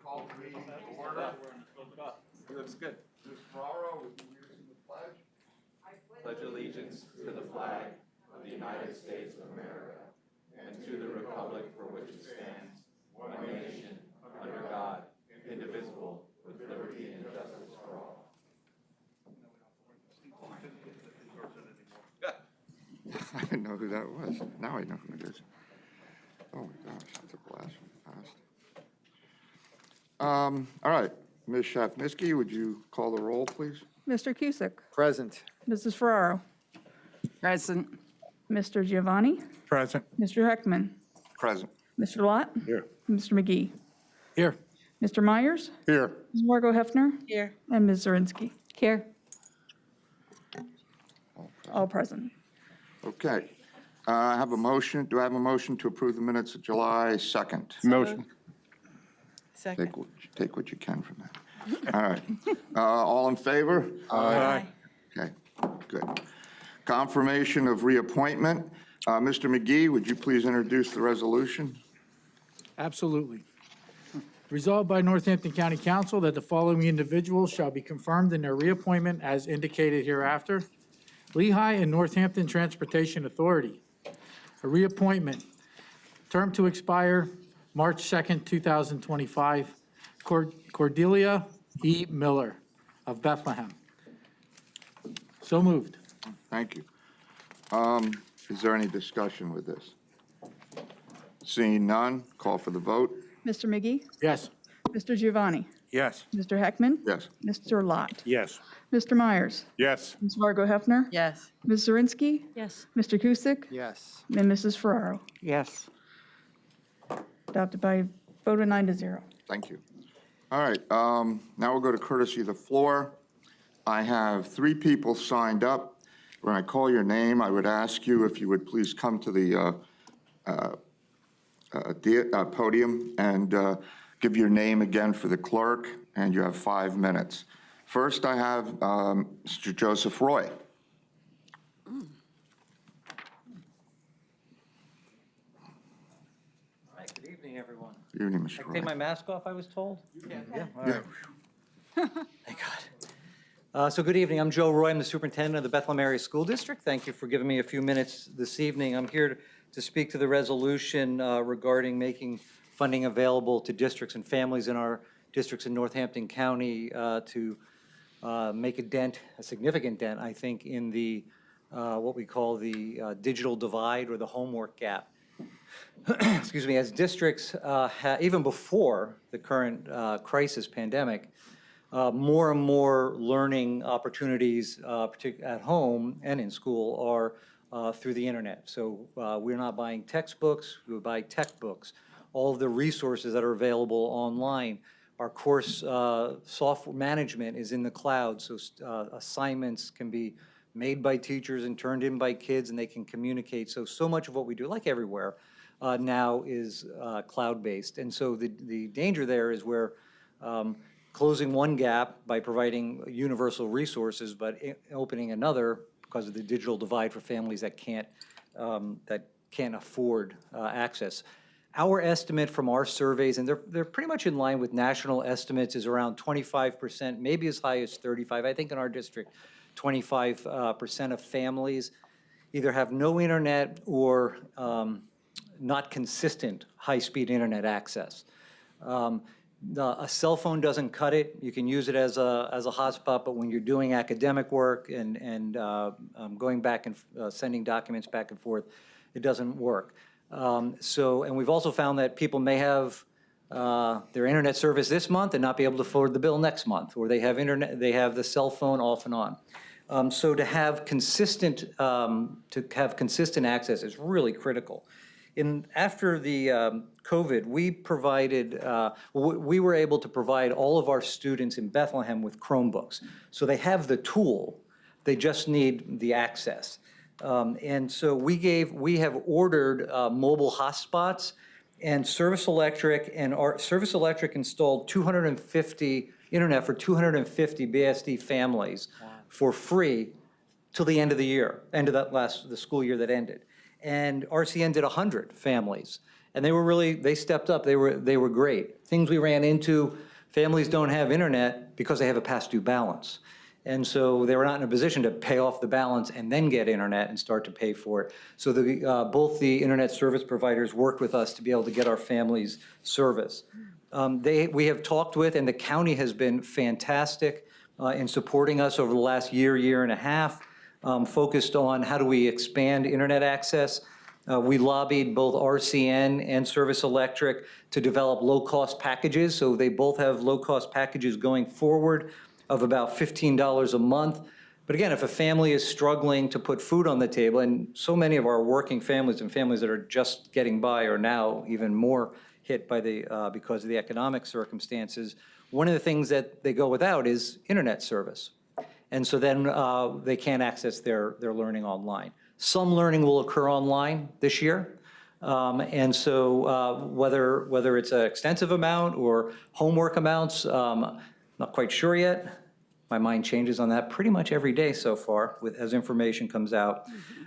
Call the meeting to order. He looks good. Ms. Ferraro, would you lead us in the pledge? Pledge allegiance to the flag of the United States of America and to the republic for which it stands, one nation, under God, indivisible, with liberty and justice for all. I didn't know who that was. Now I know who it is. Oh my gosh, that's a blast from the past. All right, Ms. Shafnisky, would you call the roll, please? Mr. Cusick. Present. Mrs. Ferraro. Present. Mr. Giovanni. Present. Mr. Heckman. Present. Mr. Lott. Here. Mr. McGee. Here. Mr. Myers. Here. Ms. Margot Hefner. Here. And Ms. Zirinsky. Here. All present. Okay. I have a motion. Do I have a motion to approve the minutes of July 2nd? Motion. Second. Take what you can from that. All right. All in favor? Aye. Okay, good. Confirmation of reappointment. Mr. McGee, would you please introduce the resolution? Absolutely. Resolved by Northampton County Council that the following individuals shall be confirmed in their reappointment as indicated hereafter. Lehigh and Northampton Transportation Authority, a reappointment, term to expire March 2nd, 2025. Cordelia E. Miller of Bethlehem. So moved. Thank you. Is there any discussion with this? Seeing none, call for the vote. Mr. McGee. Yes. Mr. Giovanni. Yes. Mr. Heckman. Yes. Mr. Lott. Yes. Mr. Myers. Yes. Ms. Margot Hefner. Yes. Ms. Zirinsky. Yes. Mr. Cusick. Yes. And Mrs. Ferraro. Yes. Adopted by a vote of 9-0. Thank you. All right, now we'll go to courtesy of the floor. I have 3 people signed up. When I call your name, I would ask you if you would please come to the podium and give your name again for the clerk, and you have 5 minutes. First, I have Mr. Joseph Roy. Hi, good evening, everyone. Good evening, I Mr. can take my Roy. mask off, I was told? You can. Yeah, all Yeah. right. Thank God. So good evening, I'm Joe Roy, I'm the superintendent of the Bethlehem Area School District. Thank you for giving me a few minutes this evening. I'm here to speak to the resolution regarding making funding available to districts and families in our districts in Northampton County to make a dent, a significant dent, I think, in the what we call the digital divide or the homework gap. Excuse me, as districts, even before the current crisis pandemic, more and more learning opportunities at home and in school are through the internet. So we're not buying textbooks, we buy tech books. All of the resources that are available online. Our course software management is in the cloud, so assignments can be made by teachers and turned in by kids, and they can communicate. So much of what we do, like everywhere, now is cloud-based. And so the danger there is we're closing one gap by providing universal resources, but opening another because of the digital divide for families that can't afford access. Our estimate from our surveys, and they're pretty much in line with national estimates, is around 25%, maybe as high as 35%. I think in our district, 25% of families either have no internet or not consistent high-speed internet access. A cell phone doesn't cut it. You can use it as a hotspot, but when you're doing academic work and going back and sending documents back and forth, it doesn't work. And we've also found that people may have their internet service this month and not be able to afford the bill next month, or they have internet, they have the cell phone off and on. So to have consistent access is really critical. After the COVID, we were able to provide all of our students in Bethlehem with Chromebooks. So they have the tool, they just need the access. And so we have ordered mobile hotspots, and Service Electric installed 250 internet for 250 BSD families for free till the end of the year, end of the school year that ended. And RCN did 100 families. And they stepped up. They were great. Things we ran into, families don't have internet because they have a past due balance. And so they were not in a position to pay off the balance and then get internet and start to pay for it. So both the internet service providers worked with us to be able to get our families service. We have talked with, and the county has been fantastic in supporting us over the last year and a half, focused on how do we expand internet access. We lobbied both RCN and Service Electric to develop low-cost packages. So they both have low-cost packages going forward of about $15 a month. But again, if a family is struggling to put food on the table, and so many of our working families and families that are just getting by are now even more hit by because of the economic circumstances, one of the things that they go without is internet service. And so then they can't access their learning online. Some learning will occur online this year. And so whether it's an extensive amount or homework amounts, not quite sure yet. My mind changes on that pretty much every day so far as information comes out.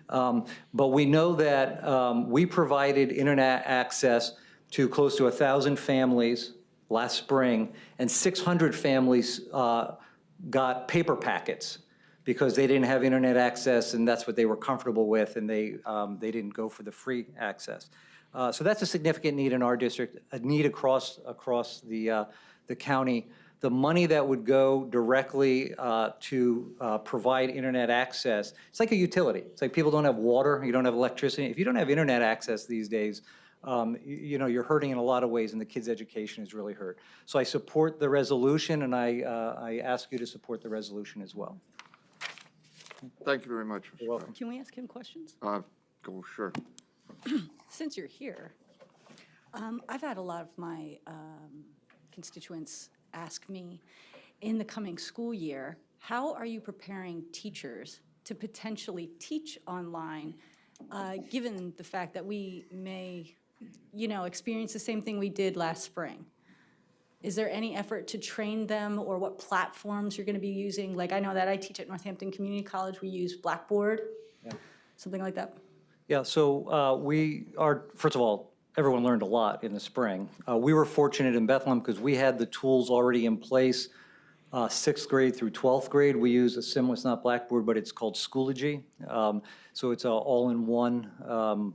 But we know that we provided internet access to close to 1,000 families last spring, and 600 families got paper packets because they didn't have internet access, and that's what they were comfortable with, and they didn't go for the free access. So that's a significant need in our district, a need across the county. The money that would go directly to provide internet access, it's like a utility. It's like people don't have water, you don't have electricity. If you don't have internet access these days, you're hurting in a lot of ways, and the kids' education is really hurt. So I support the resolution, and I ask you to support the resolution as well. Thank you very much. Mr. You're welcome. Can we ask him questions? Go, sure. Since you're here, I've had a lot of my constituents ask me, in the coming school year, how are you preparing teachers to potentially teach online, given the fact that we may, experience the same thing we did last spring? Is there any effort to train them, or what platforms you're going to be using? Like, I know that I teach at Northampton Community College. We use Blackboard, something like that. Yeah, so first of all, everyone learned a lot in the spring. We were fortunate in Bethlehem because we had the tools already in place, 6th grade through 12th grade. We use a similar, it's not Blackboard, but it's called Schoology. So it's an all-in-one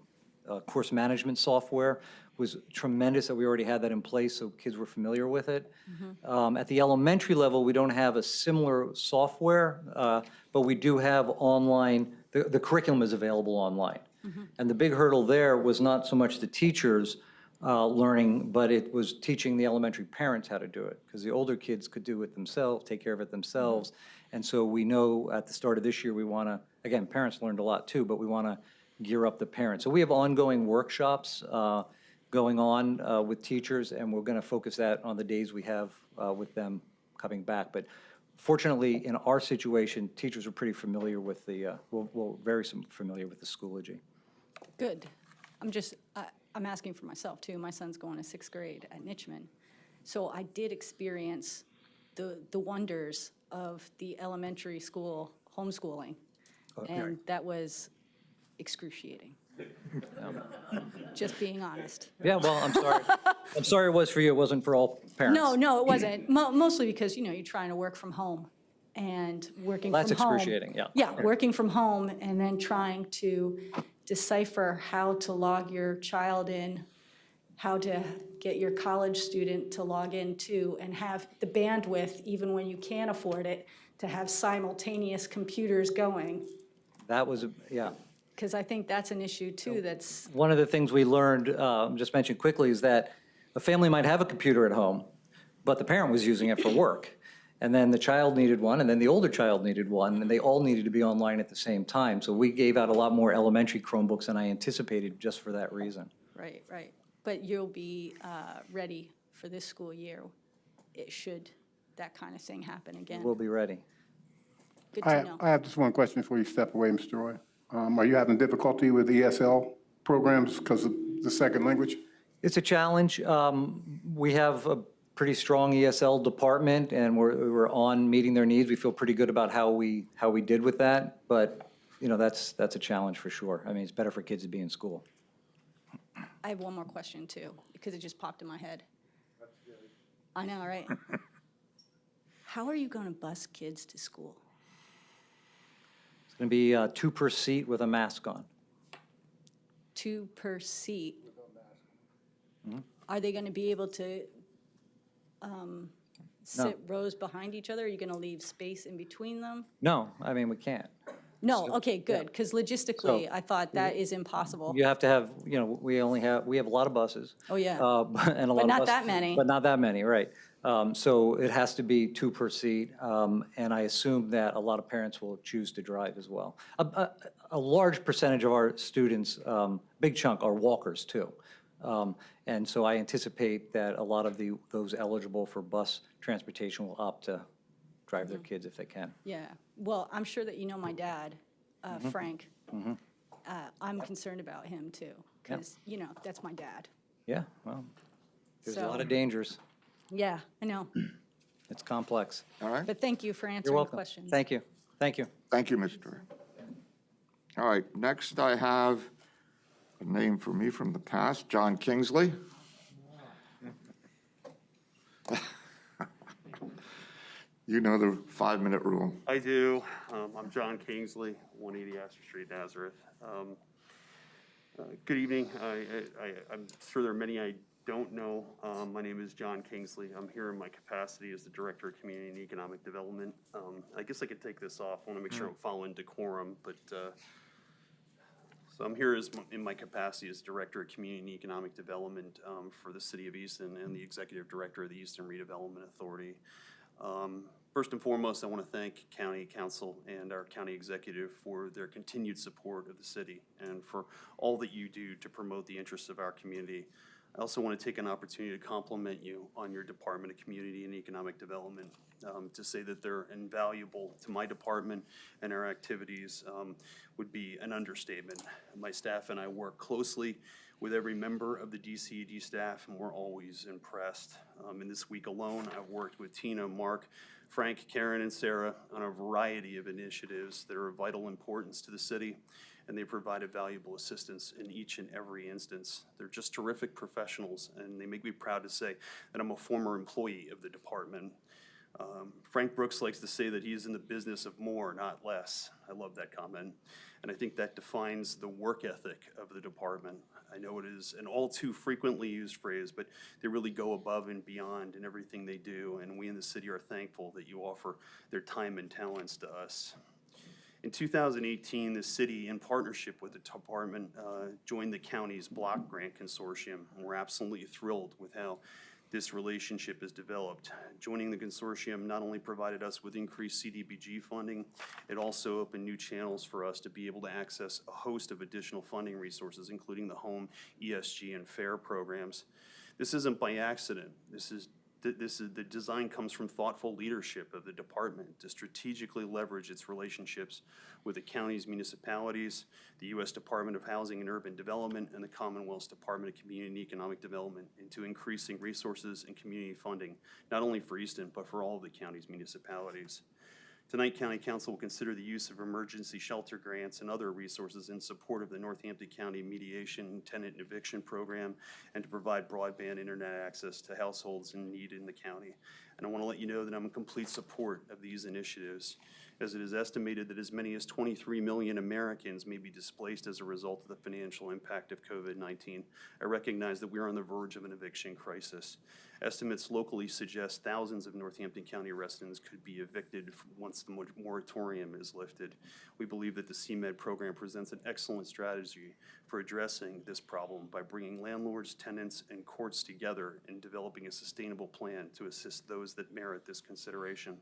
course management software. It was tremendous that we already had that in place, so kids were familiar with it. At the elementary level, we don't have a similar software, but we do have online, the curriculum is available online. And the big hurdle there was not so much the teachers learning, but it was teaching the elementary parents how to do it, because the older kids could do it themselves, take care of it themselves. And so we know at the start of this year, we want to, again, parents learned a lot too, but we want to gear up the parents. So we have ongoing workshops going on with teachers, and we're going to focus that on the days we have with them coming back. But fortunately, in our situation, teachers are pretty familiar with very familiar with the Schoology. Good. I'm asking for myself too. My son's going to 6th grade at Nichman. So I did experience the wonders of the elementary school homeschooling. And that was excruciating. Just being honest. Yeah, well, I'm sorry. I'm sorry it was for you. It wasn't for all parents. No, it wasn't. Mostly because, you're trying to work from home and working from home. That's excruciating, yeah. Yeah, working from home and then trying to decipher how to log your child in, how to get your college student to log in too, and have the bandwidth, even when you can't afford it, to have simultaneous computers going. That was, yeah. Because I think that's an issue too, that's, One of the things we learned, just mentioned quickly, is that a family might have a computer at home, but the parent was using it for work. And then the child needed one, and then the older child needed one, and they all needed to be online at the same time. So we gave out a lot more elementary Chromebooks than I anticipated just for that reason. right. But you'll be ready for this school year, should that kind of thing happen again. We'll be ready. Good to know. I have just one question before you step away, Mr. Roy. Are you having difficulty with ESL programs because of the second language? It's a challenge. We have a pretty strong ESL department, and we're on meeting their needs. We feel pretty good about how we did with that, but that's a challenge for sure. I mean, it's better for kids to be in school. I have one more question too, because it just popped in my head. I know, right? How are you going to bus kids to school? It's going to be 2 per seat with a mask on. 2 per seat. Are they going to be able to sit rows behind each other? Are you going to leave space in between them? No, I mean, we can't. No, okay, good, because logistically, So- I thought that is impossible. You have to have, we have a lot of buses. Oh, yeah. And a lot of not buses, that many. But not that many, right. So it has to be 2 per seat, and I assume that a lot of parents will choose to drive as well. A large percentage of our students, big chunk, are walkers too. And so I anticipate that a lot of those eligible for bus transportation will opt to drive their kids if they can. Yeah, well, I'm sure that you know my dad, Frank. I'm concerned about him too, because, that's my dad. Yeah, well, there's a So- lot of dangers. Yeah, I know, It's complex. All right? but thank you for You're answering the welcome. questions. Thank you. Thank you. Thank you, Mr. Ray. All right, next I have a name for me from the past, John Kingsley. You know the 5-minute rule. I do. I'm John Kingsley, 180 Astor Street, Nazareth. Good evening. I'm sure there are many I don't know. My name is John Kingsley. I'm here in my capacity as the Director of Community and Economic Development. I guess I could take this off. I want to make sure I'm following decorum, but so I'm here in my capacity as Director of Community and Economic Development for the City of Easton and the Executive Director of the Easton Redevelopment Authority. First and foremost, I want to thank County Council and our County Executive for their continued support of the city and for all that you do to promote the interests of our community. I also want to take an opportunity to compliment you on your Department of Community and Economic Development. To say that they're invaluable to my department and our activities would be an understatement. My staff and I work closely with every member of the DCED staff, and we're always impressed. In this week alone, I've worked with Tina, Mark, Frank, Karen, and Sarah on a variety of initiatives that are of vital importance to the city, and they provided valuable assistance in each and every instance. They're just terrific professionals, and they make me proud to say that I'm a former employee of the department. Frank Brooks likes to say that he is in the business of more, not less. I love that comment. And I think that defines the work ethic of the department. I know it is an all too frequently used phrase, but they really go above and beyond in everything they do. And we in the city are thankful that you offer their time and talents to us. In 2018, the city, in partnership with the department, joined the county's block grant consortium. And we're absolutely thrilled with how this relationship is developed. Joining the consortium not only provided us with increased CDBG funding, it also opened new channels for us to be able to access a host of additional funding resources, including the home, ESG, and FAIR programs. This isn't by accident. The design comes from thoughtful leadership of the department to strategically leverage its relationships with the county's municipalities, the U.S. Department of Housing and Urban Development, and the Commonwealth's Department of Community and Economic Development into increasing resources and community funding, not only for Easton, but for all of the county's municipalities. Tonight, County Council will consider the use of emergency shelter grants and other resources in support of the Northampton County Mediation, Tenant and Eviction Program, and to provide broadband internet access to households in need in the county. And I want to let you know that I'm in complete support of these initiatives, as it is estimated that as many as 23 million Americans may be displaced as a result of the financial impact of COVID-19. I recognize that we are on the verge of an eviction crisis. Estimates locally suggest thousands of Northampton County residents could be evicted once the moratorium is lifted. We believe that the CMED program presents an excellent strategy for addressing this problem by bringing landlords, tenants, and courts together and developing a sustainable plan to assist those that merit this consideration.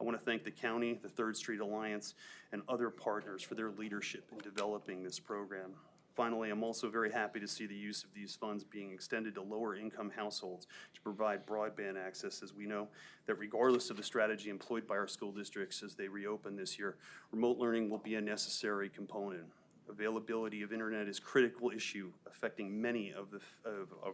I want to thank the county, the Third Street Alliance, and other partners for their leadership in developing this program. Finally, I'm also very happy to see the use of these funds being extended to lower-income households to provide broadband access, as we know that regardless of the strategy employed by our school districts as they reopen this year, remote learning will be a necessary component. Availability of internet is a critical issue affecting many of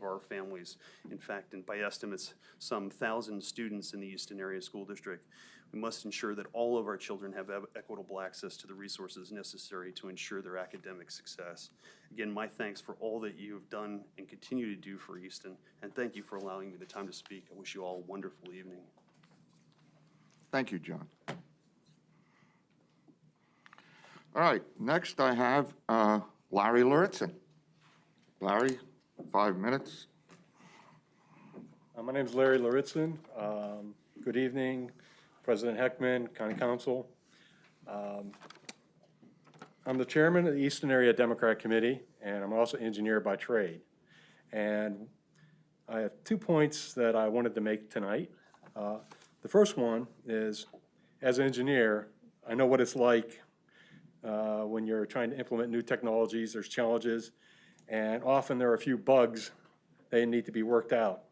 our families. In fact, and by estimates, some 1,000 students in the Easton Area School District. We must ensure that all of our children have equitable access to the resources necessary to ensure their academic success. Again, my thanks for all that you have done and continue to do for Easton, and thank you for allowing me the time to speak. I wish you all a wonderful evening. Thank you, John. All right, next I have Larry Luritzen. Larry, 5 minutes. My name is Larry Luritzen. Good evening, President Heckman, County Council. I'm the chairman of the Eastern Area Democratic Committee, and I'm also an engineer by trade. And I have 2 points that I wanted to make tonight. The first one is, as an engineer, I know what it's like when you're trying to implement new technologies. There's challenges, and often there are a few bugs that need to be worked out,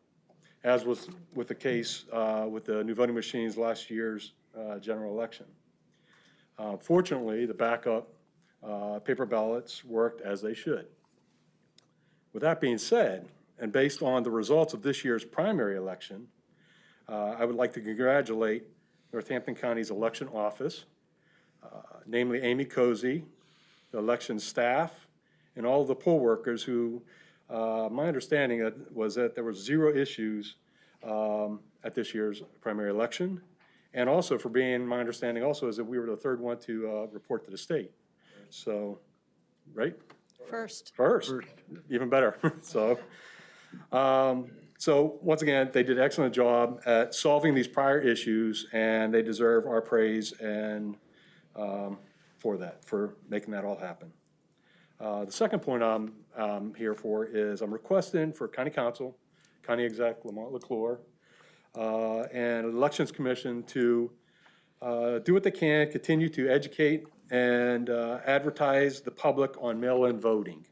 as was with the case with the new voting machines last year's general election. Fortunately, the backup paper ballots worked as they should. With that being said, and based on the results of this year's primary election, I would like to congratulate Northampton County's election office, namely Amy Cozy, the election staff, and all of the poll workers who, my understanding was that there were 0 issues at this year's primary election. And also for being, my understanding also is that we were the 3rd one to report to the state. So, right? First. First, even better. So once again, they did an excellent job at solving these prior issues, and they deserve our praise and for that, for making that all happen. The second point I'm here for is I'm requesting for County Council, County Exec Lamont LeClure, and Elections Commission to do what they can, continue to educate and advertise the public on mail-in voting,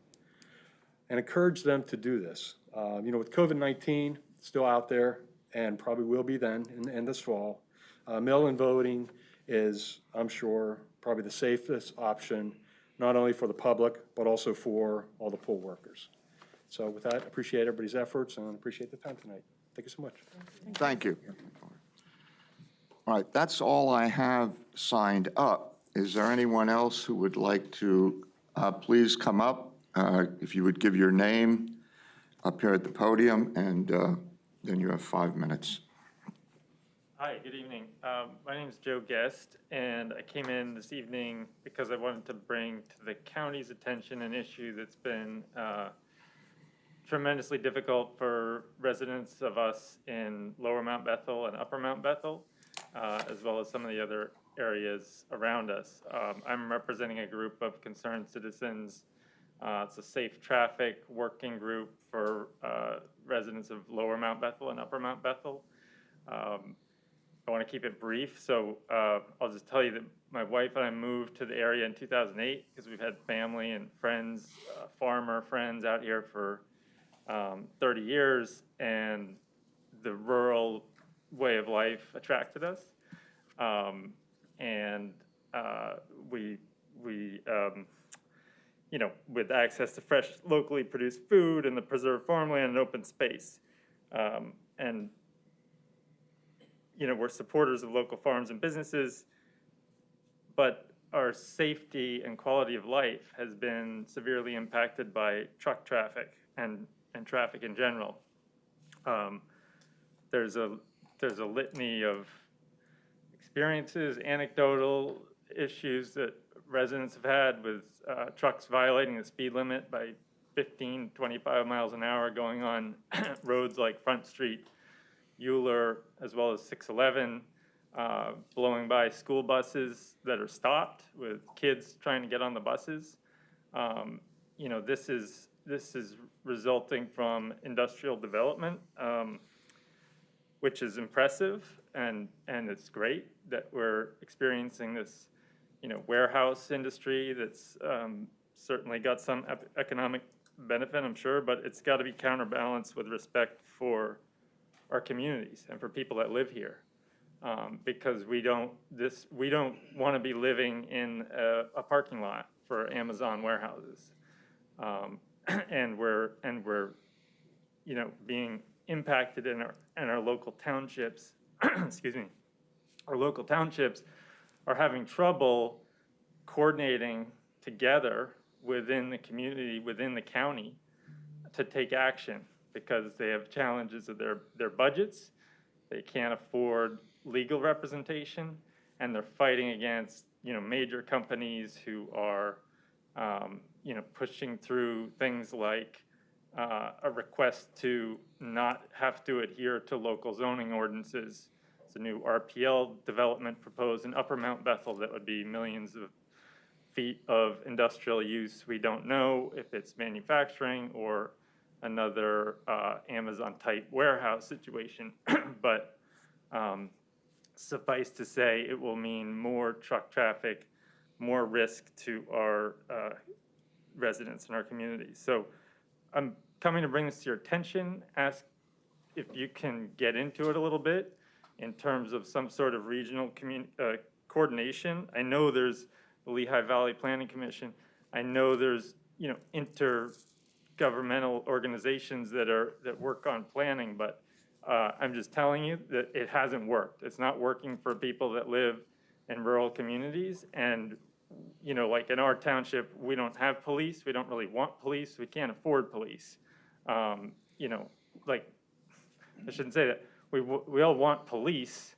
and encourage them to do this. You know, with COVID-19 still out there, and probably will be then in this fall, mail-in voting is, I'm sure, probably the safest option, not only for the public, but also for all the poll workers. So with that, I appreciate everybody's efforts and appreciate the time tonight. Thank you so much. Thank you. All right, that's all I have signed up. Is there anyone else who would like to please come up? If you would give your name up here at the podium, and then you have 5 minutes. Hi, good evening. My name is Joe Guest, and I came in this evening because I wanted to bring to the county's attention an issue that's been tremendously difficult for residents of us in Lower Mount Bethel and Upper Mount Bethel, as well as some of the other areas around us. I'm representing a group of concerned citizens. It's a safe traffic working group for residents of Lower Mount Bethel and Upper Mount Bethel. I want to keep it brief, so I'll just tell you that my wife and I moved to the area in 2008 because we've had family and friends, farmer friends out here for 30 years, and the rural way of life attracted us. You know, with access to fresh, locally produced food and the preserved farmland and open space. And, you know, we're supporters of local farms and businesses, but our safety and quality of life has been severely impacted by truck traffic and traffic in general. There's a litany of experiences, anecdotal issues that residents have had with trucks violating the speed limit by 15, 25 miles an hour going on roads like Front Street, Euler, as well as 611, blowing by school buses that are stopped with kids trying to get on the buses. You know, this is resulting from industrial development, which is impressive, and it's great that we're experiencing this, you know, warehouse industry that's certainly got some economic benefit, I'm sure, but it's got to be counterbalanced with respect for our communities and for people that live here, because we don't want to be living in a parking lot for Amazon warehouses, and we're you know, being impacted in our local townships, excuse me, our local townships are having trouble coordinating together within the community, within the county, to take action because they have challenges of their budgets, they can't afford legal representation, and they're fighting against, major companies who are, pushing through things like a request to not have to adhere to local zoning ordinances. It's a new RPL development proposed in Upper Mount Bethel that would be millions of feet of industrial use. We don't know if it's manufacturing or another Amazon-type warehouse situation, but suffice to say, it will mean more truck traffic, more risk to our residents in our community. So I'm coming to bring this to your attention, ask if you can get into it a little bit in terms of some sort of regional coordination. I know there's the Lehigh Valley Planning Commission. I know there's, intergovernmental organizations that work on planning, but I'm just telling you that it hasn't worked. It's not working for people that live in rural communities. And, like in our township, we don't have police. We don't really want police. We can't afford police. Like, I shouldn't say that. We all want police,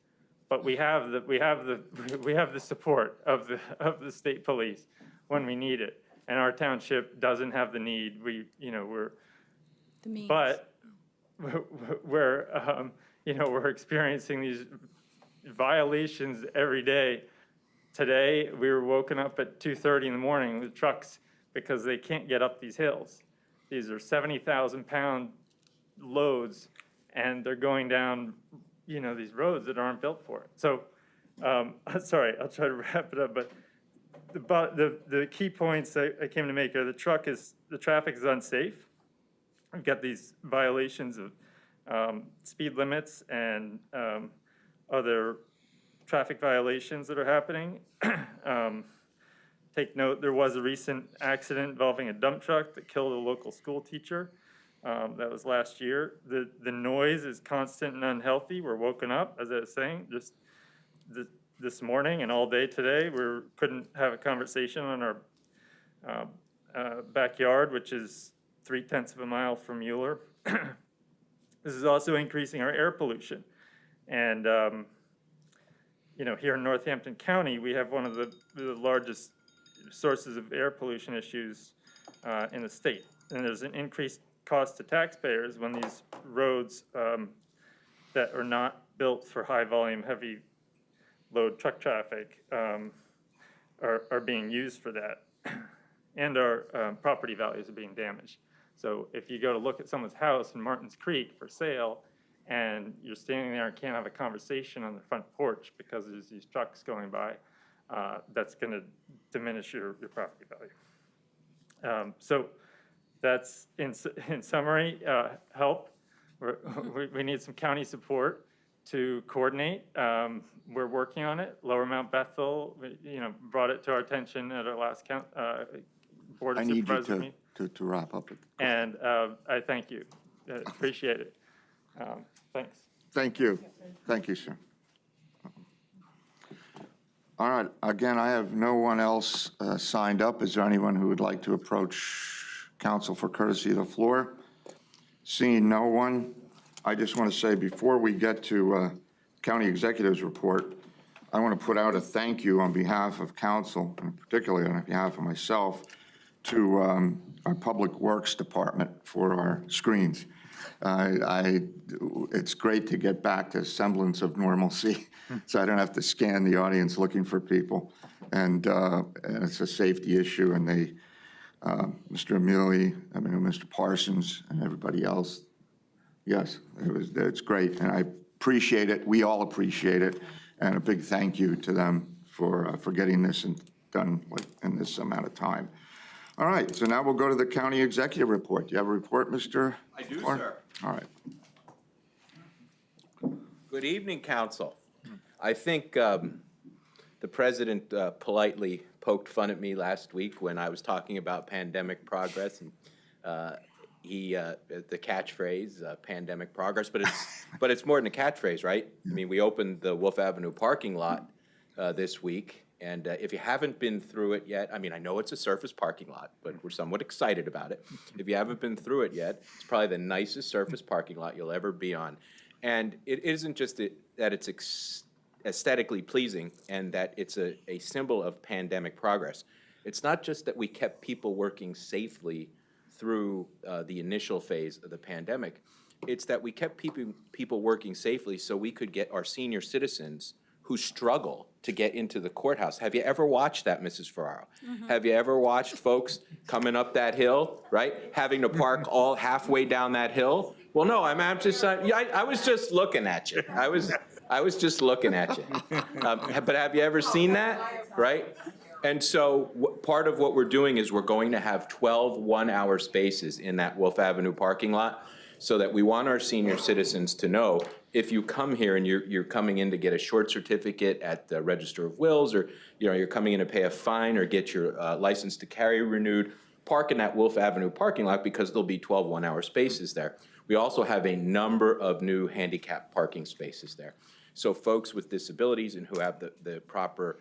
but we have the support of the state police when we need it. And our township doesn't have the need. We're The means. but we're experiencing these violations every day. Today, we were woken up at 2:30 in the morning with trucks because they can't get up these hills. These are 70,000-pound loads, and they're going down, these roads that aren't built for it. So, sorry, I'll try to wrap it up, but the key points I came to make are the traffic is unsafe. We've got these violations of speed limits and other traffic violations that are happening. Take note, there was a recent accident involving a dump truck that killed a local school teacher. That was last year. The noise is constant and unhealthy. We're woken up, as I was saying, just this morning and all day today. We couldn't have a conversation on our backyard, which is 0.3 of a mile from Mueller. This is also increasing our air pollution. And, here in Northampton County, we have one of the largest sources of air pollution issues in the state. And there's an increased cost to taxpayers when these roads that are not built for high volume, heavy load truck traffic are being used for that. And our property values are being damaged. So if you go to look at someone's house in Martins Creek for sale, and you're standing there and can't have a conversation on the front porch because there's these trucks going by, that's going to diminish your property value. So that's, in summary, help. We need some county support to coordinate. We're working on it. Lower Mount Bethel, brought it to our attention at our last Board of I need Supervisors you meeting. to wrap up. And I thank you. Appreciate it. Thanks. Thank you. Thank you, sir. All right, again, I have no one else signed up. Is there anyone who would like to approach council for courtesy of the floor? Seeing no one, I just want to say before we get to county executive's report, I want to put out a thank you on behalf of council, and particularly on behalf of myself, to our Public Works Department for our screens. It's great to get back to a semblance of normalcy, so I don't have to scan the audience looking for people. And it's a safety issue, and they, Mr. Mr. Parsons and everybody else, yes, it's great, and I appreciate it. We all appreciate it, and a big thank you to them for getting this done in this amount of time. All right, so now we'll go to the county executive report. Do you have a report, Mr.? I do, Orr? sir. All right. Good evening, council. I think the president politely poked fun at me last week when I was talking about pandemic progress. And the catchphrase, pandemic progress, but it's more than a catchphrase, right? I mean, we opened the Wolf Avenue parking lot this week, and if you haven't been through it yet, I mean, I know it's a surface parking lot, but we're somewhat excited about it. If you haven't been through it yet, it's probably the nicest surface parking lot you'll ever be on. And it isn't just that it's aesthetically pleasing and that it's a symbol of pandemic progress. It's not just that we kept people working safely through the initial phase of the pandemic. It's that we kept people working safely so we could get our senior citizens who struggle to get into the courthouse. Have you ever watched that, Mrs. Ferraro? Have you ever watched folks coming up that hill, right? Having to park all halfway down that hill? Well, no, I'm just, I was just looking at you. I was just looking at you. But have you ever seen that, right? And so part of what we're doing is we're going to have 12 one-hour spaces in that Wolf Avenue parking lot so that we want our senior citizens to know if you come here and you're coming in to get a short certificate at the Register of Wills, or you're coming in to pay a fine or get your license to carry renewed, park in that Wolf Avenue parking lot because there'll be 12 one-hour spaces there. We also have a number of new handicap parking spaces there. So folks with disabilities and who have the proper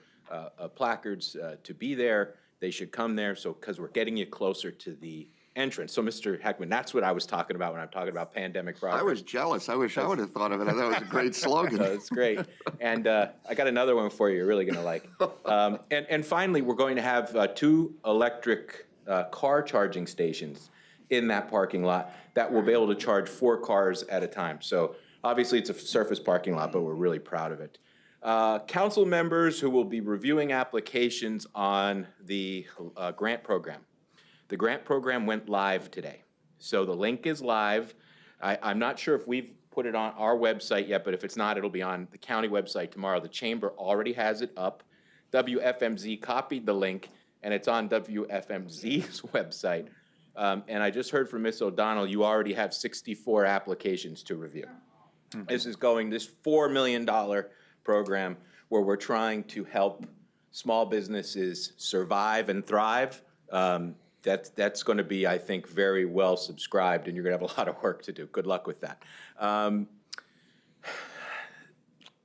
placards to be there, they should come there. So, because we're getting you closer to the entrance. So, Mr. Heckman, that's what I was talking about when I'm talking about pandemic progress. I was jealous. I wish I would have thought of it. I thought it was a great slogan. It's great. And I got another one for you you're really going to like. And finally, we're going to have 2 electric car charging stations in that parking lot that will be able to charge 4 cars at a time. So obviously it's a surface parking lot, but we're really proud of it. Council members who will be reviewing applications on the grant program. The grant program went live today. So the link is live. I'm not sure if we've put it on our website yet, but if it's not, it'll be on the county website tomorrow. The chamber already has it up. WFMZ copied the link, and it's on WFMZ's website. And I just heard from Ms. O'Donnell, you already have 64 applications to review. This is this $4 million program where we're trying to help small businesses survive and thrive. That's going to be, I think, very well subscribed, and you're going to have a lot of work to do. Good luck with that.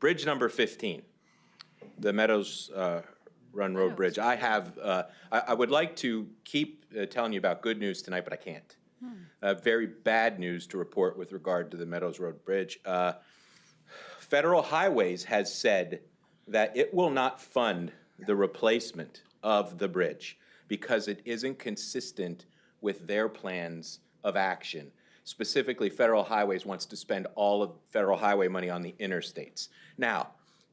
Bridge number 15, the Meadows Run Road Bridge. I would like to keep telling you about good news tonight, but I can't. Very bad news to report with regard to the Meadows Road Bridge. Federal Highways has said that it will not fund the replacement of the bridge because it isn't consistent with their plans of action. Specifically, Federal Highways wants to spend all of federal highway money on the interstates. Now,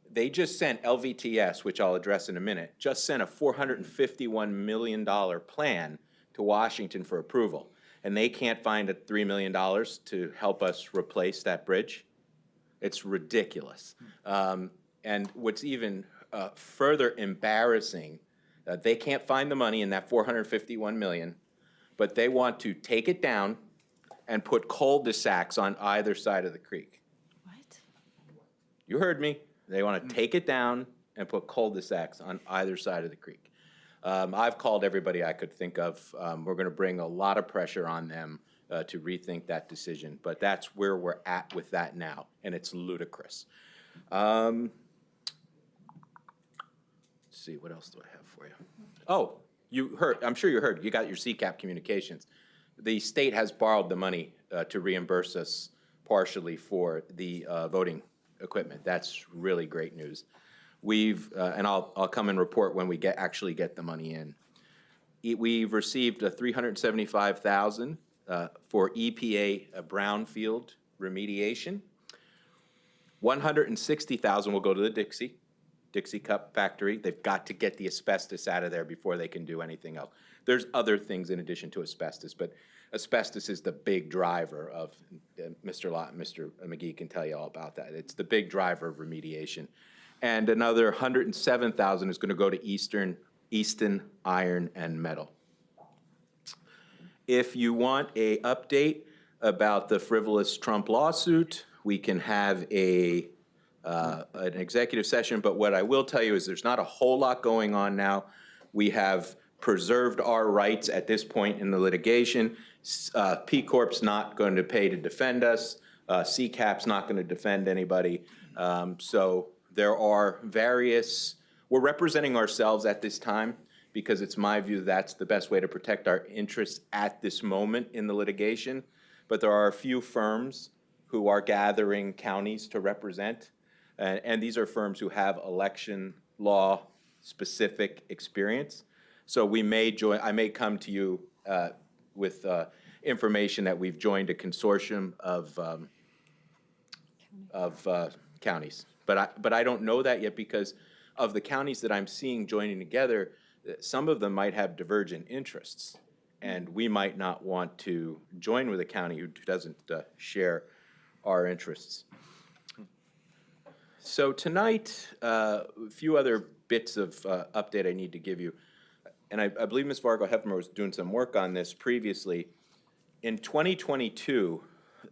they just sent LVTS, which I'll address in a minute, just sent a $451 million plan to Washington for approval. And they can't find $3 million to help us replace that bridge. It's ridiculous. And what's even further embarrassing, they can't find the money in that $451 million, but they want to take it down and put cul-de-sacs on either side of the creek. What? You heard me. They want to take it down and put cul-de-sacs on either side of the creek. I've called everybody I could think of. We're going to bring a lot of pressure on them to rethink that decision, but that's where we're at with that now, and it's ludicrous. Let's see, what else do I have for you? Oh, you heard, I'm sure you heard, you got your CCAP communications. The state has borrowed the money to reimburse us partially for the voting equipment. That's really great news. And I'll come and report when we actually get the money in. We've received $375,000 for EPA brownfield remediation. $160,000 will go to the Dixie Cup factory. They've got to get the asbestos out of there before they can do anything else. There's other things in addition to asbestos, but asbestos is the big driver of, Mr. Lott and Mr. McGee can tell you all about that. It's the big driver of remediation. And another $107,000 is going to go to Easton Iron and Metal. If you want an update about the frivolous Trump lawsuit, we can have an executive session, but what I will tell you is there's not a whole lot going on now. We have preserved our rights at this point in the litigation. P Corp's not going to pay to defend us. CCAP's not going to defend anybody. So there are various, we're representing ourselves at this time because it's my view that's the best way to protect our interests at this moment in the litigation. But there are a few firms who are gathering counties to represent. And these are firms who have election law specific experience. So we may join, I may come to you with information that we've joined a consortium of counties. But I don't know that yet because of the counties that I'm seeing joining together, some of them might have divergent interests. And we might not want to join with a county who doesn't share our interests. So tonight, a few other bits of update I need to give you. And I believe Ms. Vargo-Hefner was doing some work on this previously. In 2022,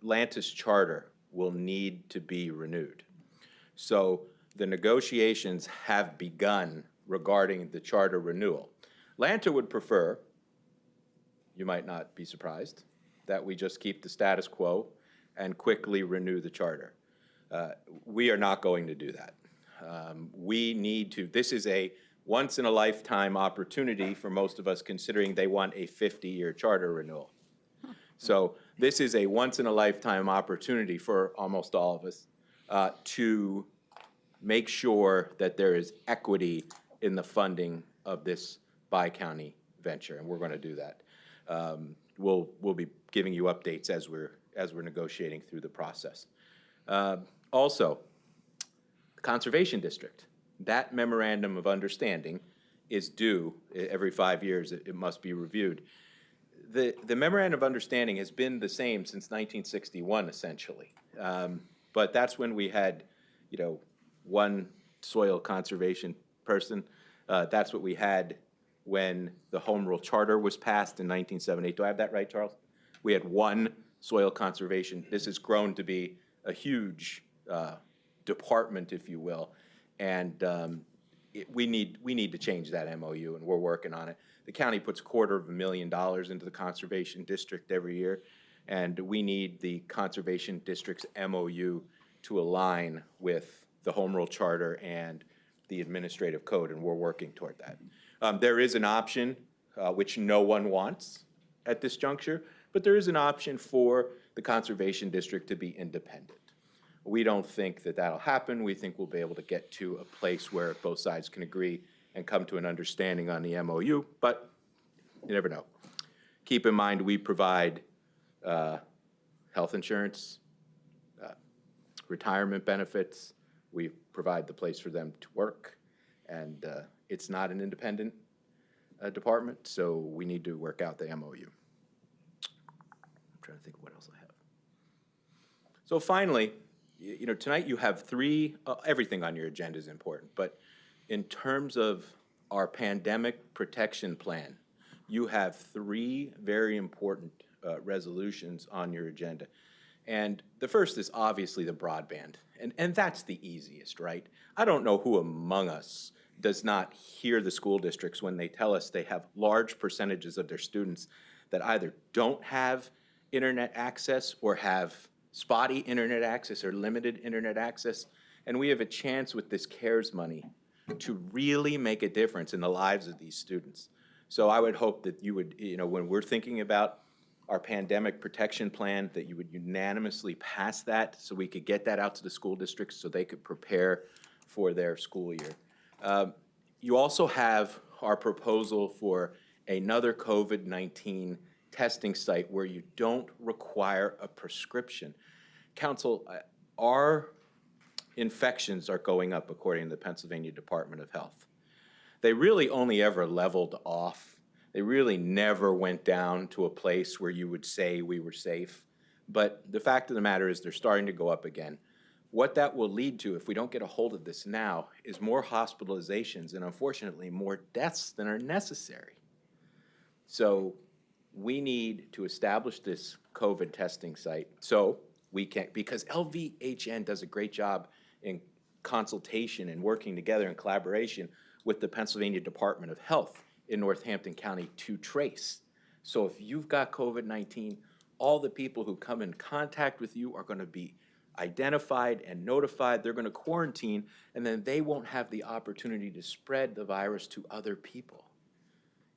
Lantis charter will need to be renewed. So the negotiations have begun regarding the charter renewal. Lanta would prefer, you might not be surprised, that we just keep the status quo and quickly renew the charter. We are not going to do that. We need to, this is a once-in-a-lifetime opportunity for most of us considering they want a 50-year charter renewal. So this is a once-in-a-lifetime opportunity for almost all of us to make sure that there is equity in the funding of this bi-county venture, and we're going to do that. We'll be giving you updates as we're negotiating through the process. Also, the Conservation District. That memorandum of understanding is due every 5 years. It must be reviewed. The memorandum of understanding has been the same since 1961, essentially. But that's when we had, one soil conservation person. That's what we had when the Home Rule Charter was passed in 1978. Do I have that right, Charles? We had one soil conservation. This has grown to be a huge department, if you will. And we need to change that MOU, and we're working on it. The county puts $250,000 into the Conservation District every year, and we need the Conservation District's MOU to align with the Home Rule Charter and the administrative code, and we're working toward that. There is an option, which no one wants at this juncture, but there is an option for the Conservation District to be independent. We don't think that that'll happen. We think we'll be able to get to a place where both sides can agree and come to an understanding on the MOU, but you never know. Keep in mind, we provide health insurance, retirement benefits. We provide the place for them to work, and it's not an independent department, so we need to work out the MOU. I'm trying to think of what else I have. So finally, tonight you have everything on your agenda is important, but in terms of our pandemic protection plan, you have 3 very important resolutions on your agenda. And the first is obviously the broadband, and that's the easiest, right? I don't know who among us does not hear the school districts when they tell us they have large percentages of their students that either don't have internet access or have spotty internet access or limited internet access. And we have a chance with this CARES money to really make a difference in the lives of these students. So I would hope that you would, when we're thinking about our pandemic protection plan, that you would unanimously pass that so we could get that out to the school districts so they could prepare for their school year. You also have our proposal for another COVID-19 testing site where you don't require a prescription. Council, our infections are going up according to the Pennsylvania Department of Health. They really only ever leveled off. They really never went down to a place where you would say we were safe. But the fact of the matter is they're starting to go up again. What that will lead to, if we don't get a hold of this now, is more hospitalizations and unfortunately more deaths than are necessary. So we need to establish this COVID testing site so we can, because LVHN does a great job in consultation and working together in collaboration with the Pennsylvania Department of Health in Northampton County to trace. So if you've got COVID-19, all the people who come in contact with you are going to be identified and notified. They're going to quarantine, and then they won't have the opportunity to spread the virus to other people.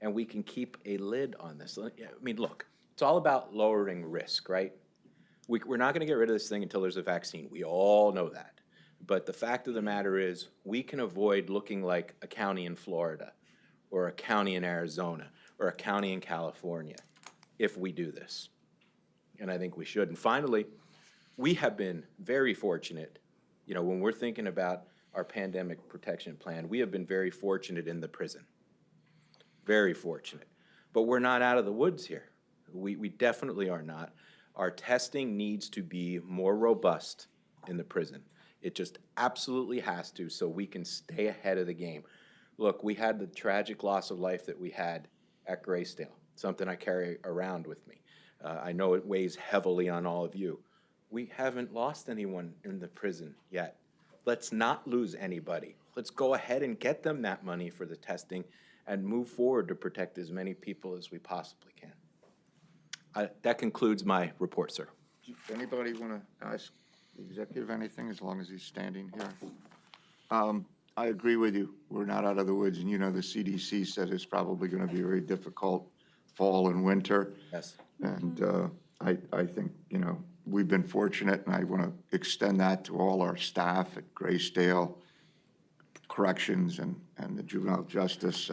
And we can keep a lid on this. I mean, look, it's all about lowering risk, right? We're not going to get rid of this thing until there's a vaccine. We all know that. But the fact of the matter is, we can avoid looking like a county in Florida, or a county in Arizona, or a county in California if we do this. And I think we should. And finally, we have been very fortunate, you know, when we're thinking about our pandemic protection plan, we have been very fortunate in the prison. Very fortunate. But we're not out of the woods here. We definitely are not. Our testing needs to be more robust in the prison. It just absolutely has to, so we can stay ahead of the game. Look, we had the tragic loss of life that we had at Graysdale, something I carry around with me. I know it weighs heavily on all of you. We haven't lost anyone in the prison yet. Let's not lose anybody. Let's go ahead and get them that money for the testing and move forward to protect as many people as we possibly can. That concludes my report, sir. Does anybody want to ask the executive anything, as long as he's standing here? I agree with you. We're not out of the woods, and you know the CDC said it's probably going to be a very difficult fall and winter. Yes. And I think, you know, we've been fortunate, and I want to extend that to all our staff at Graysdale Corrections and the Juvenile Justice.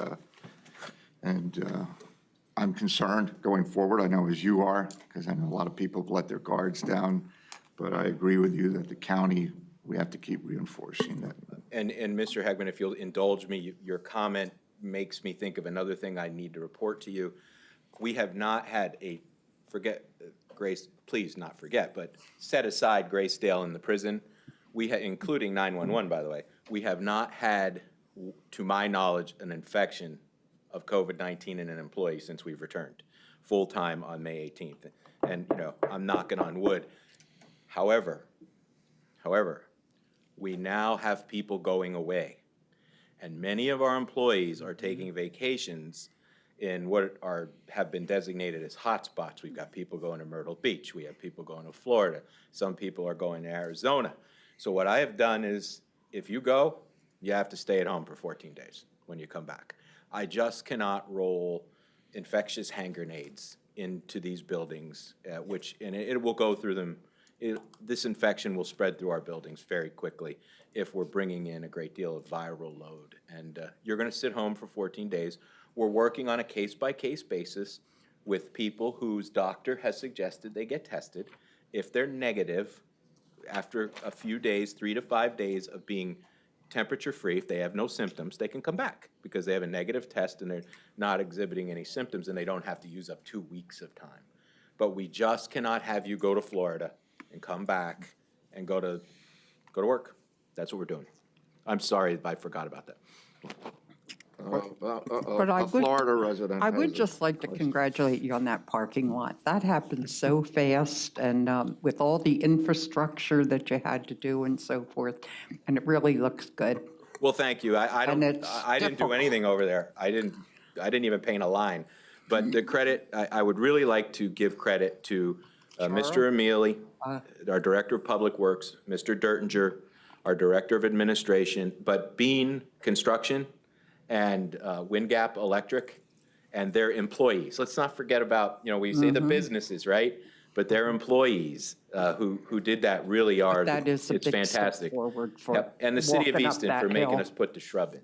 I'm concerned going forward, I know as you are, because I know a lot of people have let their guards down, but I agree with you that the county, we have to keep reinforcing that. And Mr. Hegman, if you'll indulge me, your comment makes me think of another thing I need to report to you. We have not had a, please not forget, but set aside Graysdale in the prison. Including 911, by the way, we have not had, to my knowledge, an infection of COVID-19 in an employee since we've returned full-time on May 18th. And, you know, I'm knocking on wood. However, we now have people going away, and many of our employees are taking vacations in what have been designated as hotspots. We've got people going to Myrtle Beach. We have people going to Florida. Some people are going to Arizona. So what I have done is, if you go, you have to stay at home for 14 days when you come back. I just cannot roll infectious hand grenades into these buildings, and it will go through them. This infection will spread through our buildings very quickly if we're bringing in a great deal of viral load. And you're going to sit home for 14 days. We're working on a case-by-case basis with people whose doctor has suggested they get tested. If they're negative, after a few days, 3 to 5 days of being temperature-free, if they have no symptoms, they can come back because they have a negative test and they're not exhibiting any symptoms, and they don't have to use up 2 weeks of time. But we just cannot have you go to Florida and come back and go to work. That's what we're doing. I'm sorry if I forgot about that. But I A would- Florida resident. I would has a just like to congratulate you on that parking lot. That happened so fast, and with all the infrastructure that you had to do and so forth, and it really looks good. Well, thank you. I And didn't it's do difficult. anything over there. I didn't even paint a line. But the credit, I would really like to give credit to Mr. Emili, our Director of Public Works, Mr. Dertinger, our Director of Administration, but Bean Construction and WindGap Electric and their employees. Let's not forget about, you know, we say the businesses, right? But their employees who did that really are, That is a it's big step fantastic. forward for Yep. And the city of walking up Easton that for making hill. us put the shrubbery,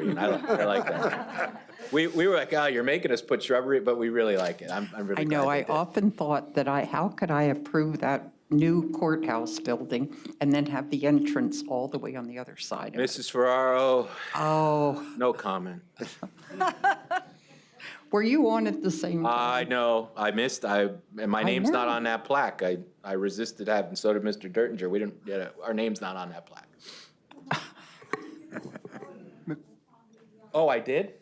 and I like that. We were like, oh, you're making us put shrubbery, but we really like it. I'm really I glad know, they I did. often thought that how could I approve that new courthouse building and then have the entrance all the way on the other side of it? Mrs. Ferraro, Oh, no comment. were you on at the same time? I know, and my name's not know. on that plaque. I resisted that, and so did Mr. Dertinger. We didn't, our name's not on that plaque. Oh, I did?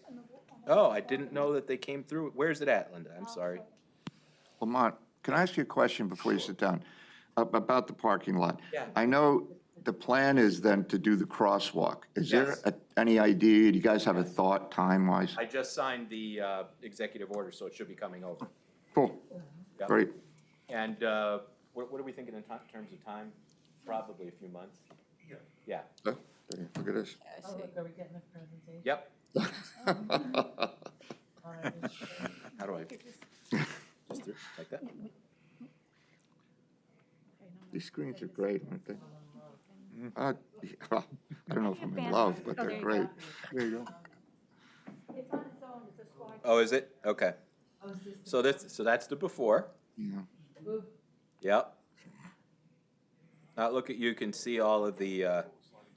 Oh, I didn't know that they came through. Where's it at, Linda? I'm sorry. Lamont, can I ask you a question before you sit down about the parking lot? Yeah. I know the plan is then to do the crosswalk. Is there Yes. any idea, do you guys have a thought time-wise? I just signed the executive order, so it should be coming over. Cool, Yep. great. And what are we thinking in terms of time? Probably a few months? Yeah. Look at this. Are we getting a presentation? Yep. How do I? Just through, like that? These screens are great, aren't they? Well, I don't know if I'm in love, but they're great. There you go. Oh, is it? Okay. So that's the before. Yeah. Yep. Now look at, you can see all of the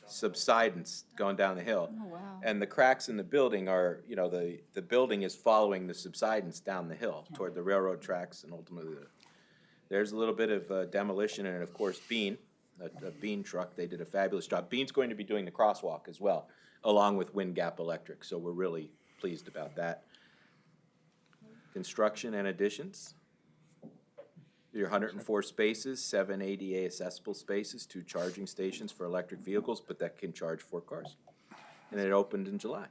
subsidence going down the hill. Oh, wow. And the cracks in the building are, you know, the building is following the subsidence down the hill toward the railroad tracks and ultimately there's a little bit of demolition and of course Bean, a Bean truck, they did a fabulous job. Bean's going to be doing the crosswalk as well, along with Wind Gap Electric, so we're really pleased about that. Construction and additions. Your 104 spaces, 7 ADA accessible spaces, 2 charging stations for electric vehicles, but that can charge 4 cars. And it opened in July.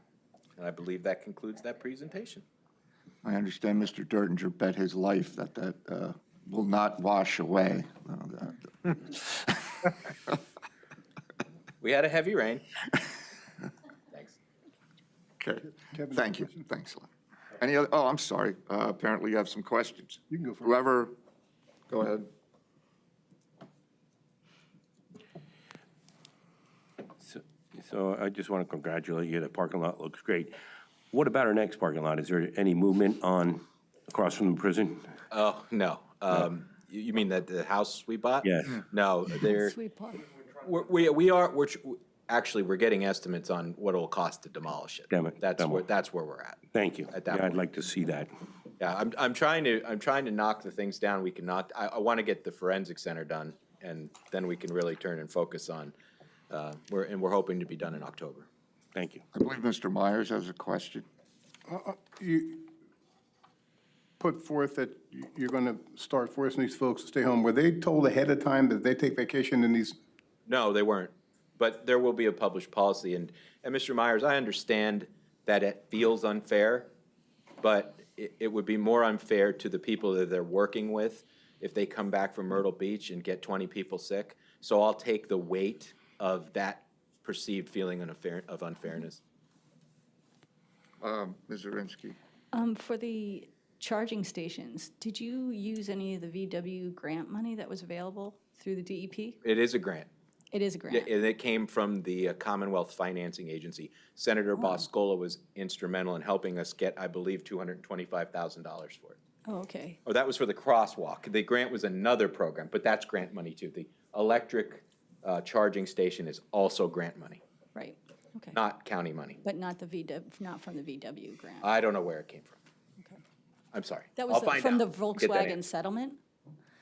And I believe that concludes that presentation. I understand Mr. Dertinger bet his life that will not wash away. We had a heavy rain. Thanks. Okay, Kevin, thank you, thanks a lot. Any other, oh, I'm sorry, apparently you have some questions. You can go first. Whoever, go ahead. So I just want to congratulate you. The parking lot looks great. What about our next parking lot? Is there any movement on, across from the prison? Oh, no. You mean that the house we bought? Yes. No, they're, Sweet part. actually, we're getting estimates on what it'll cost to demolish it. That's where we're at. Thank you. At that Yeah, I'd point. like to see that. Yeah, I'm trying to knock the things down we can knock. I want to get the forensic center done, and then we can really turn and focus on, we're hoping to be done in October. Thank you. I believe Mr. Myers has a question. You put forth that you're going to start forcing these folks to stay home. Were they told ahead of time that they take vacation in these? No, they weren't, but there will be a published policy, and Mr. Myers, I understand that it feels unfair, but it would be more unfair to the people that they're working with if they come back from Myrtle Beach and get 20 people sick. So I'll take the weight of that perceived feeling of unfairness. Ms. Zirinsky. For the charging stations, did you use any of the VW grant money that was available through the DEP? It is a grant. It is a Yeah, grant. and it came from the Commonwealth Financing Agency. Senator Boscola was instrumental in helping us get, I believe, $225,000 for it. Oh, okay. Oh, that was for the crosswalk. The grant was another program, but that's grant money too. The electric charging station is also grant money, Right, okay. not county money. But not the VW, not from the VW grant. I don't know where it came from. Okay. I'm sorry. That I'll was find from the out. I'll get that Volkswagen answer. settlement?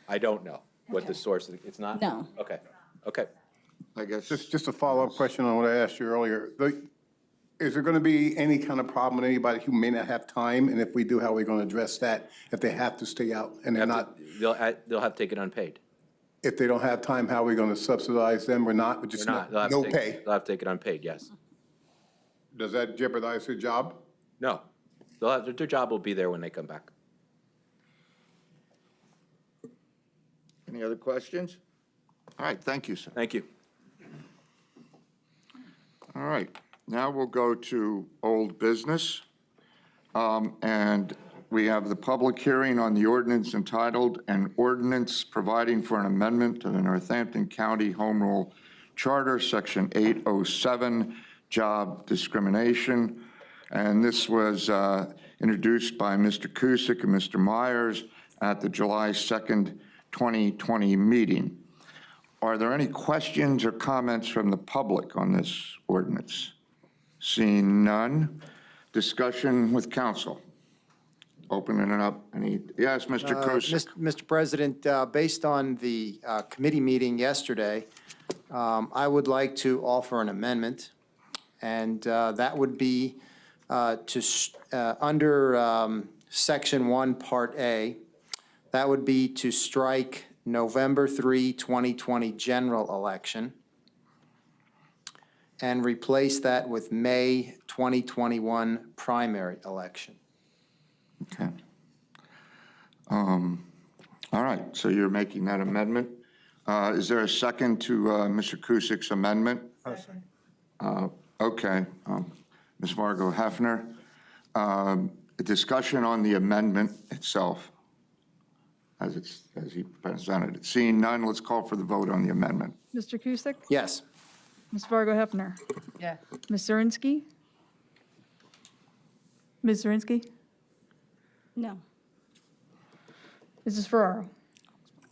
I don't know what the Okay. source, it's not? No. Okay, okay. I guess, Just a follow-up question on what I asked you earlier. Is there going to be any kind of problem with anybody who may not have time? And if we do, how are we going to address that if they have to stay out and they're not? They'll have to take it unpaid. If they don't have time, how are we going to subsidize them or not? Just They're not. They'll have no to take- pay? They'll have to take it unpaid, yes. Does that jeopardize their job? No, their job will be there when they come back. any other questions? All right, thank you, sir. Thank you. All right, now we'll go to old business. And we have the public hearing on the ordinance entitled "An Ordinance Providing for an Amendment to the Northampton County Home Rule Charter, Section 807, Job Discrimination." And this was introduced by Mr. Cusick and Mr. Myers at the July 2nd, 2020 meeting. Are there any questions or comments from the public on this ordinance? Seeing none, discussion with council. Opening it up, yes, Mr. Cusick. Mr. President, based on the committee meeting yesterday, I would like to offer an amendment, and that would be under Section 1, Part A, that would be to strike November 3, 2020 general election, and replace that with May 2021 primary election. Okay. All right, so you're making that amendment. Is there a second to Mr. Kusik's amendment? Okay. Ms. Vargo Hefner, a discussion on the amendment itself as he presented it. Seeing none, let's call for the vote on the amendment. Mr. Kusick? Yes. Ms. Fargo Hefner? Yes. Ms. Zirinsky? Ms. Zirinsky? No. Mrs. Ferraro?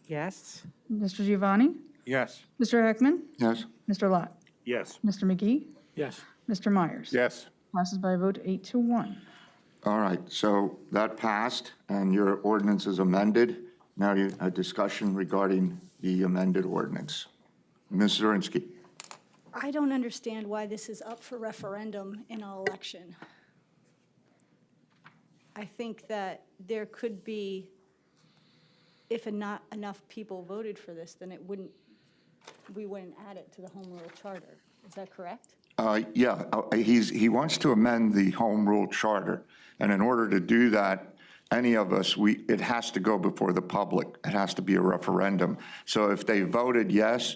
Yes. Mr. Giovanni? Yes. Mr. Heckman? Yes? Mr. Lot? Yes. Mr. McGee? Yes. Mr. Myers? Yes. Passes by a vote 8-1. All right, so that passed, and your ordinance is amended. Now a discussion regarding the amended ordinance. Ms. Zirinsky. I don't understand why this is up for referendum in an election. I think that there could be, if not enough people voted for this, then we wouldn't add it to the home rule charter. Is that correct? Yeah, he wants to amend the home rule charter, and in order to do that, any of us, it has to go before the public. It has to be a referendum. So if they voted yes,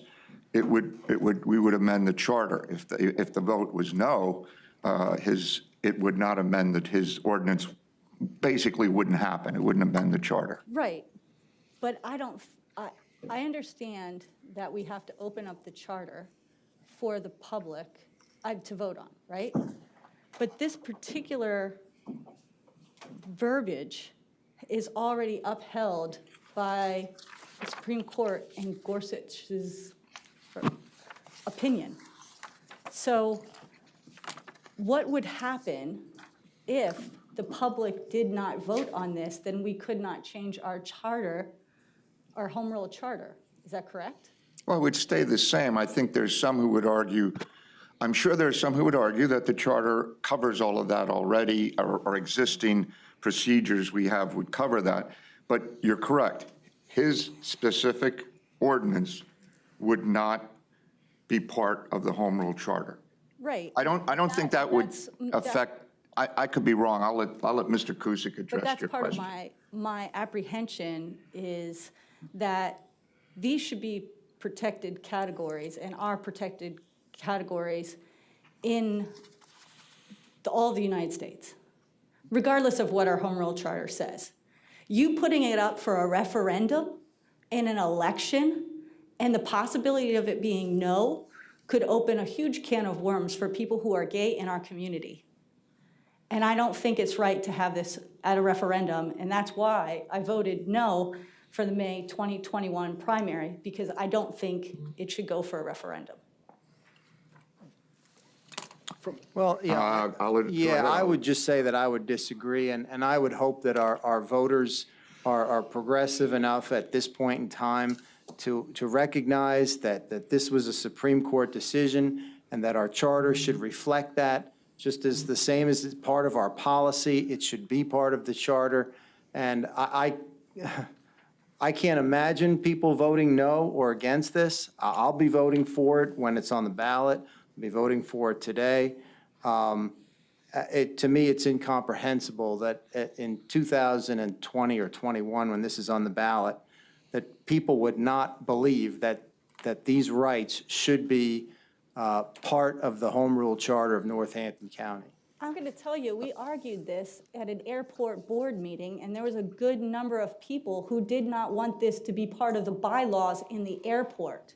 we would amend the charter. If the vote was no, it would not amend his ordinance. Basically, wouldn't happen. It wouldn't amend the charter. Right. But I understand that we have to open up the charter for the public to vote on, right? But this particular verbiage is already upheld by the Supreme Court in Gorsuch's opinion. So what would happen if the public did not vote on this? Then we could not change our charter, our home rule charter. Is that correct? Well, it would stay the same. I think there's some who would argue, I'm sure there's some who would argue that the charter covers all of that already, or existing procedures we have would cover that. But you're correct. His specific ordinance would not be part of the home rule charter. Right. I don't think that would that's- affect, I could be wrong. I'll let Mr. Kusick But address that's your part of question. my apprehension is that these should be protected categories and are protected categories in all of the United States, regardless of what our home rule charter says. You putting it up for a referendum in an election and the possibility of it being no could open a huge can of worms for people who are gay in our community. And I don't think it's right to have this at a referendum, and that's why I voted no for the May 2021 primary, because I don't think it should go for a referendum. Well, yeah, go ahead. I would just say that I would disagree, and I would hope that our voters are progressive enough at this point in time to recognize that this was a Supreme Court decision and that our charter should reflect that, just as the same as it's part of our policy, it should be part of the charter. And I can't imagine people voting no or against this. I'll be voting for it when it's on the ballot. I'll be voting for it today. To me, it's incomprehensible that in 2020 or 21, when this is on the ballot, that people would not believe that these rights should be part of the home rule charter of Northampton County. I'm going to tell you, we argued this at an airport board meeting, and there was a good number of people who did not want this to be part of the bylaws in the airport.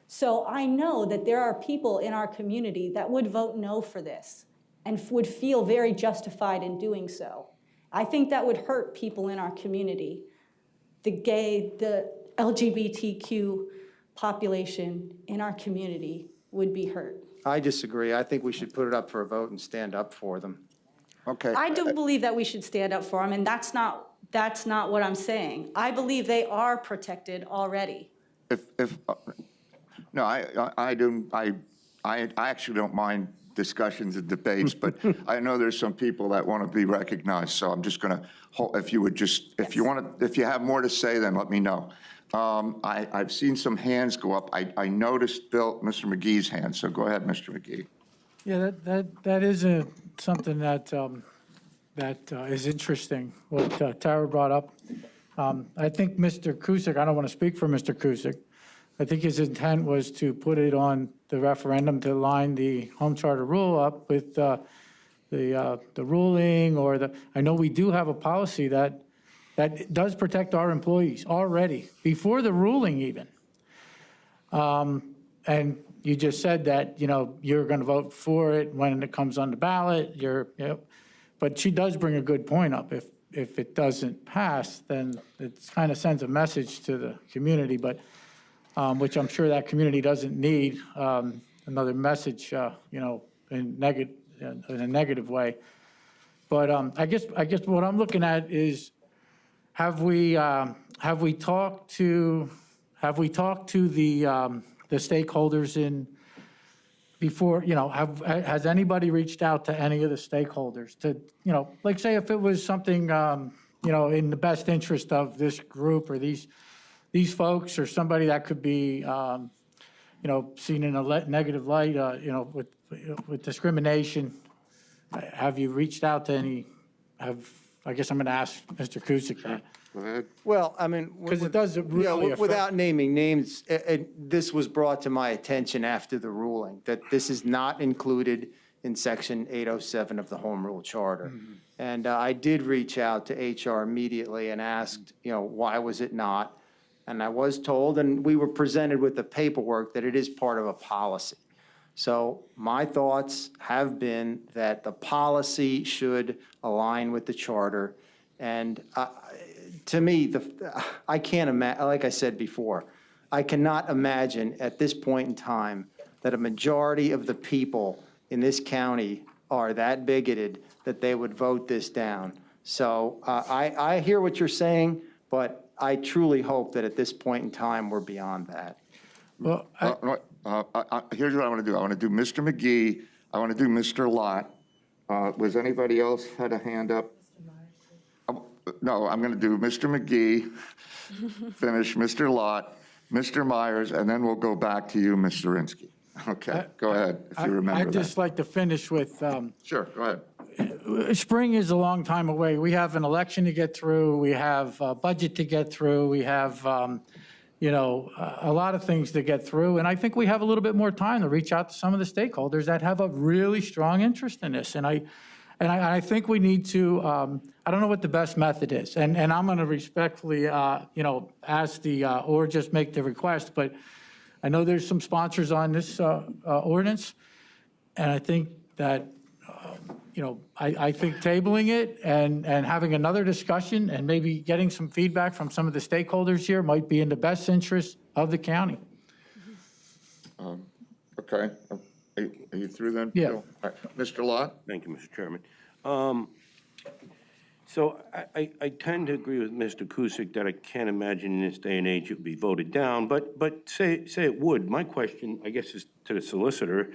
So I know that there are people in our community that would vote no for this and would feel very justified in doing so. I think that would hurt people in our community. The gay, the LGBTQ population in our community would be hurt. I disagree. I think we should put it up for a vote and stand up for them. Okay. I do believe that we should stand up for them, and that's not what I'm saying. I believe they are protected already. No, I actually don't mind discussions and debates, but I know there's some people that want to be recognized, so I'm just going to, if you would just, if you have more to say, then let me know. I've seen some hands go up. I noticed Mr. McGee's hand, so go ahead, Mr. McGee. Yeah, that is something that is interesting, what Tara brought up. I think Mr. Cusick, I don't want to speak for Mr. Cusick, I think his intent was to put it on the referendum to line the home charter rule up with the ruling I know we do have a policy that does protect our employees already, before the ruling even. And you just said that, you're going to vote for it when it comes on the ballot, but she does bring a good point up. If it doesn't pass, then it kind of sends a message to the community, but, which I'm sure that community doesn't need, another message, in a negative way. But I guess what I'm looking at is, have we talked to the stakeholders before, has anybody reached out to any of the stakeholders to, like say if it was something, in the best interest of this group or these folks or somebody that could be, seen in a negative light, with discrimination, have you reached out to any, I guess I'm going to ask Mr. Cusick that. Go ahead. Well, I mean. Because it does really affect. Without naming names, this was brought to my attention after the ruling, that this is not included in Section 807 of the Home Rule Charter. And I did reach out to HR immediately and asked, why was it not? And I was told, and we were presented with the paperwork, that it is part of a policy. So my thoughts have been that the policy should align with the charter. And to me, I can't imagine, like I said before, I cannot imagine at this point in time that a majority of the people in this county are that bigoted that they would vote this down. So I hear what you're saying, but I truly hope that at this point in time, we're beyond that. Well, Here's what I want to do. I want to do Mr. McGee. I want to do Mr. Lott. Was anybody else had a hand up? No, I'm going to do Mr. McGee, finish Mr. Lott, Mr. Myers, and then we'll go back to you, Ms. Zirinsky. Okay, go ahead, if you remember I'd just that. like to finish with, Sure, go ahead. spring is a long time away. We have an election to get through. We have a budget to get through. We have, a lot of things to get through. And I think we have a little bit more time to reach out to some of the stakeholders that have a really strong interest in this. And I think we need to, I don't know what the best method is. And I'm going to respectfully, ask or just make the request. But I know there's some sponsors on this ordinance. And I think that, I think tabling it and having another discussion and maybe getting some feedback from some of the stakeholders here might be in the best interest of the county. Okay, are you through then? Yeah. Bill? All right. Mr. Lott? Thank you, Mr. Chairman. So I tend to agree with Mr. Cusick that I can't imagine in this day and age it would be voted down, but say it would. My question, I guess, is to the solicitor.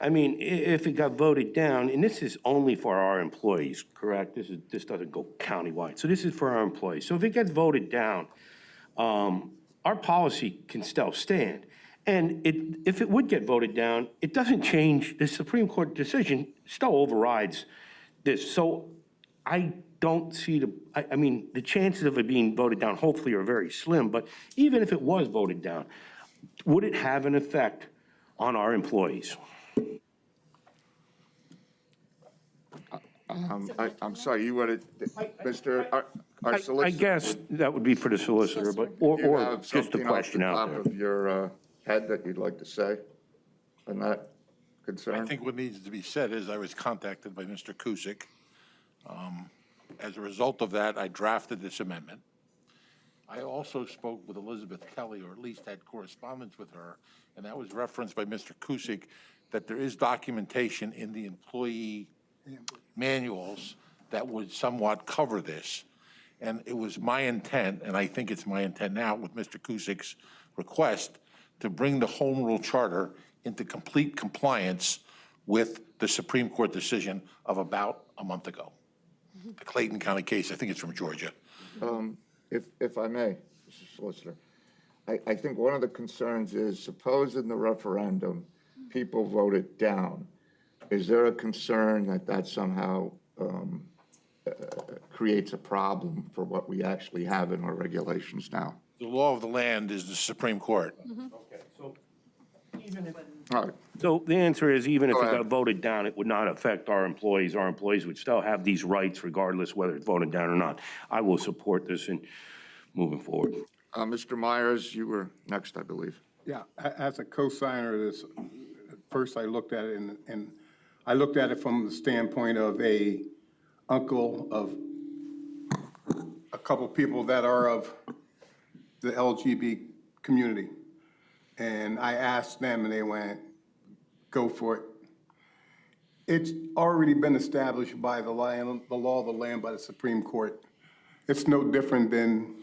I mean, if it got voted down, and this is only for our employees, correct? This doesn't go countywide. So this is for our employees. So if it gets voted down, our policy can still stand. And if it would get voted down, it doesn't change, the Supreme Court decision still overrides this. So I don't see the chances of it being voted down hopefully are very slim, but even if it was voted down, would it have an effect on our employees? I'm sorry, you wanted, Mr. Our solicitor. I guess that would be for the solicitor, but, Do you or have just a something question off out the there. top of your head that you'd like to say on that concern? I think what needs to be said is I was contacted by Mr. Cusick. As a result of that, I drafted this amendment. I also spoke with Elizabeth Kelly, or at least had correspondence with her, and that was referenced by Mr. Cusick, that there is documentation in the employee manuals that would somewhat cover this. And it was my intent, and I think it's my intent now with Mr. Cusick's request, to bring the Home Rule Charter into complete compliance with the Supreme Court decision of about a month ago. The Clayton County case, I think it's from Georgia. If I may, Mr. Solicitor. I think one of the concerns is, suppose in the referendum, people voted down. Is there a concern that that somehow creates a problem for what we actually have in our regulations now? The law of the land is the Supreme Court. Okay, so All right. So the answer is, even if Go it ahead. got voted down, it would not affect our employees. Our employees would still have these rights regardless whether it's voted down or not. I will support this in moving forward. Mr. Myers, you were next, I believe. Yeah, as a co-signer of this, first I looked at it and I looked at it from the standpoint of a uncle of a couple people that are of the LGBT community. And I asked them and they went, go for it. It's already been established by the law of the land by the Supreme Court. It's no different than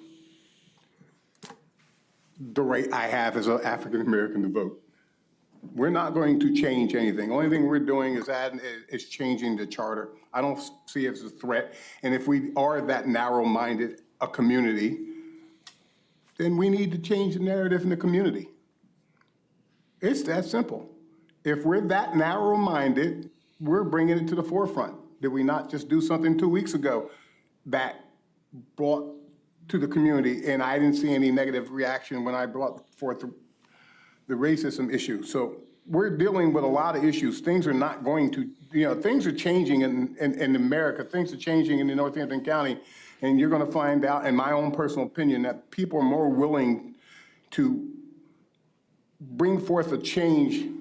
the right I have as an African-American to vote. We're not going to change anything. Only thing we're doing is changing the charter. I don't see it as a threat. And if we are that narrow-minded a community, then we need to change the narrative in the community. It's that simple. If we're that narrow-minded, we're bringing it to the forefront. Did we not just do something 2 weeks ago that brought to the community, and I didn't see any negative reaction when I brought forth the racism issue? So we're dealing with a lot of issues. Things are not going to, things are changing in America. Things are changing in the Northampton County, and you're going to find out, in my own personal opinion, that people are more willing to bring forth a change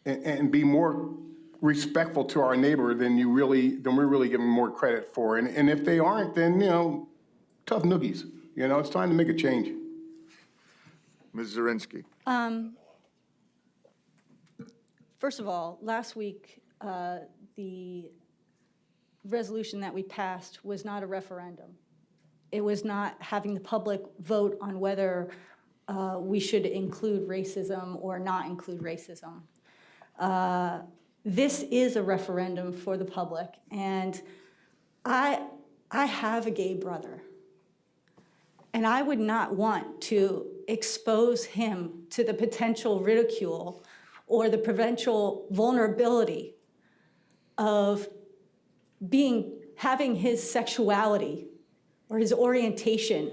and be more respectful to our neighbor than we're really giving more credit for. And if they aren't, then, tough noogies. It's time to make a change. Ms. Zirinsky. First of all, last week, the resolution that we passed was not a referendum. It was not having the public vote on whether we should include racism or not include racism. This is a referendum for the public, and I have a gay brother. And I would not want to expose him to the potential ridicule or the potential vulnerability of having his sexuality or his orientation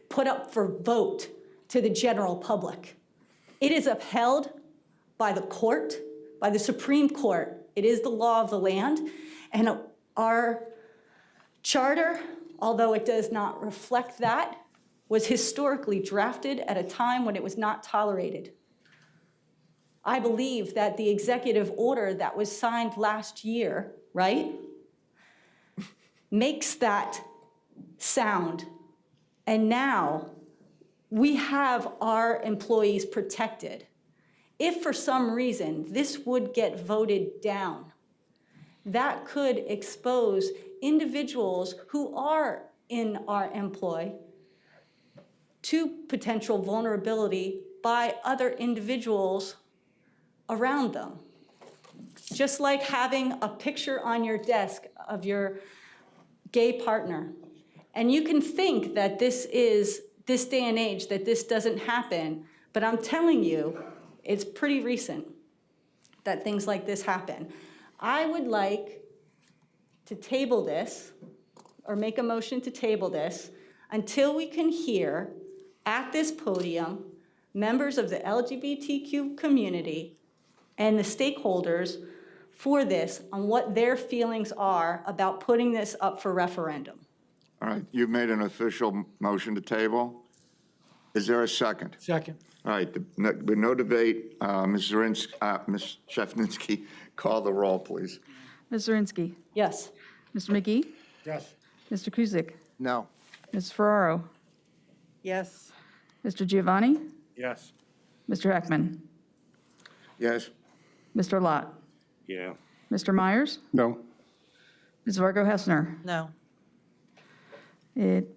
put up for vote to the general public. It is upheld by the court, by the Supreme Court. It is the law of the land, and our charter, although it does not reflect that, was historically drafted at a time when it was not tolerated. I believe that the executive order that was signed last year, right, makes that sound. And now we have our employees protected. If for some reason this would get voted down, that could expose individuals who are in our employ to potential vulnerability by other individuals around them. Just like having a picture on your desk of your gay partner. And you can think that this day and age, that this doesn't happen, but I'm telling you, it's pretty recent that things like this happen. I would like to table this, or make a motion to table this, until we can hear at this podium members of the LGBTQ community and the stakeholders for this on what their feelings are about putting this up for referendum. All right, you've made an official motion to table. Is there a second? Second. All right, with no debate, Ms. Shefninsky, call the roll, please. Ms. Zirinsky. Yes. Mr. McGee. Yes. Mr. Kuzic. No. Ms. Ferraro. Yes. Mr. Giovanni. Yes. Mr. Heckman. Yes? Mr. Lott. Yeah. Mr. Myers. No. Ms. Vargo Hessner. No. It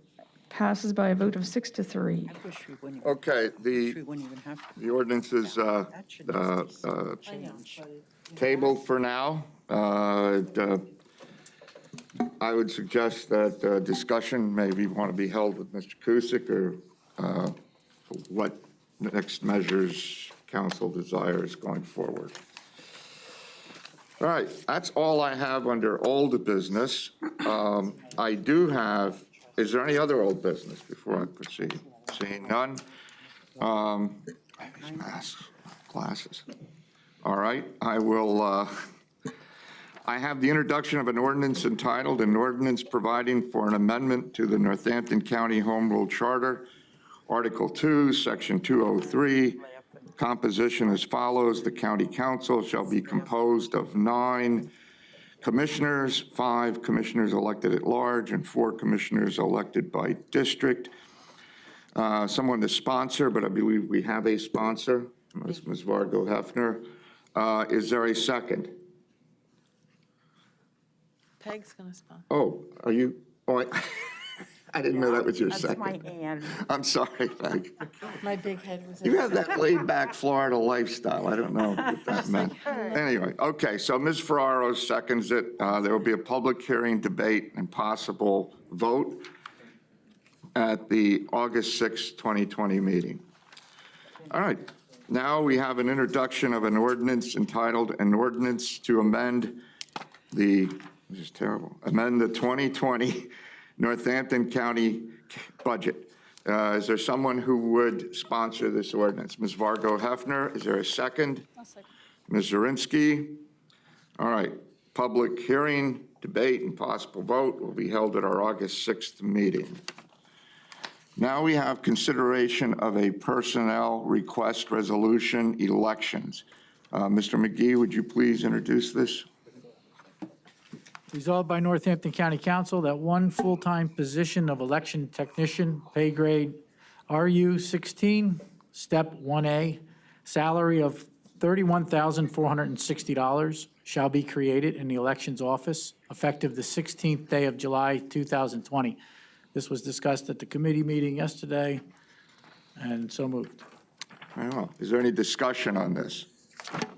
passes by a vote of 6-3. I wish we wouldn't, Okay, we wouldn't even have to. the ordinance is That should tabled for now. I would suggest that discussion maybe want to be held with Mr. Kusick or what next measures council desires going forward. All right, that's all I have under old business. I do have, is there any other old business before I proceed? Seeing none? These masks, glasses. All right, I will, I have the introduction of an ordinance entitled, an ordinance providing for an amendment to the Northampton County Home Rule Charter, Article 2, Section 203, composition as follows: the county council shall be composed of 9 commissioners, 5 commissioners elected at large, and 4 commissioners elected by district. Someone to sponsor, but I believe we have a sponsor, Ms. Vargo Hefner. Is there a second? Peg's going to sponsor. Oh, are you, oh, I didn't know that was your That's second. my hand. I'm sorry, Peg. My big head was. You have that laid-back Florida lifestyle. I don't know what that meant. Anyway, okay, so Ms. Ferraro seconds it. There will be a public hearing, debate, and possible vote at the August 6, 2020 meeting. All right, now we have an introduction of an ordinance entitled, an ordinance to amend the, this is terrible, amend the 2020 Northampton County budget. Is there someone who would sponsor this ordinance? Ms. Vargo Hefner, is there a second? I'll second. Ms. Zirinsky? All right, public hearing, debate, and possible vote will be held at our August 6th meeting. Now we have consideration of a personnel request resolution, elections. Mr. McGee, would you please introduce this? Resolved by Northampton County Council that one full-time position of election technician, pay grade RU 16, step 1A, salary of $31,460 shall be created in the elections office effective the 16th day of July 2020. This was discussed at the committee meeting yesterday, and so moved. I don't know. Is there any discussion on this?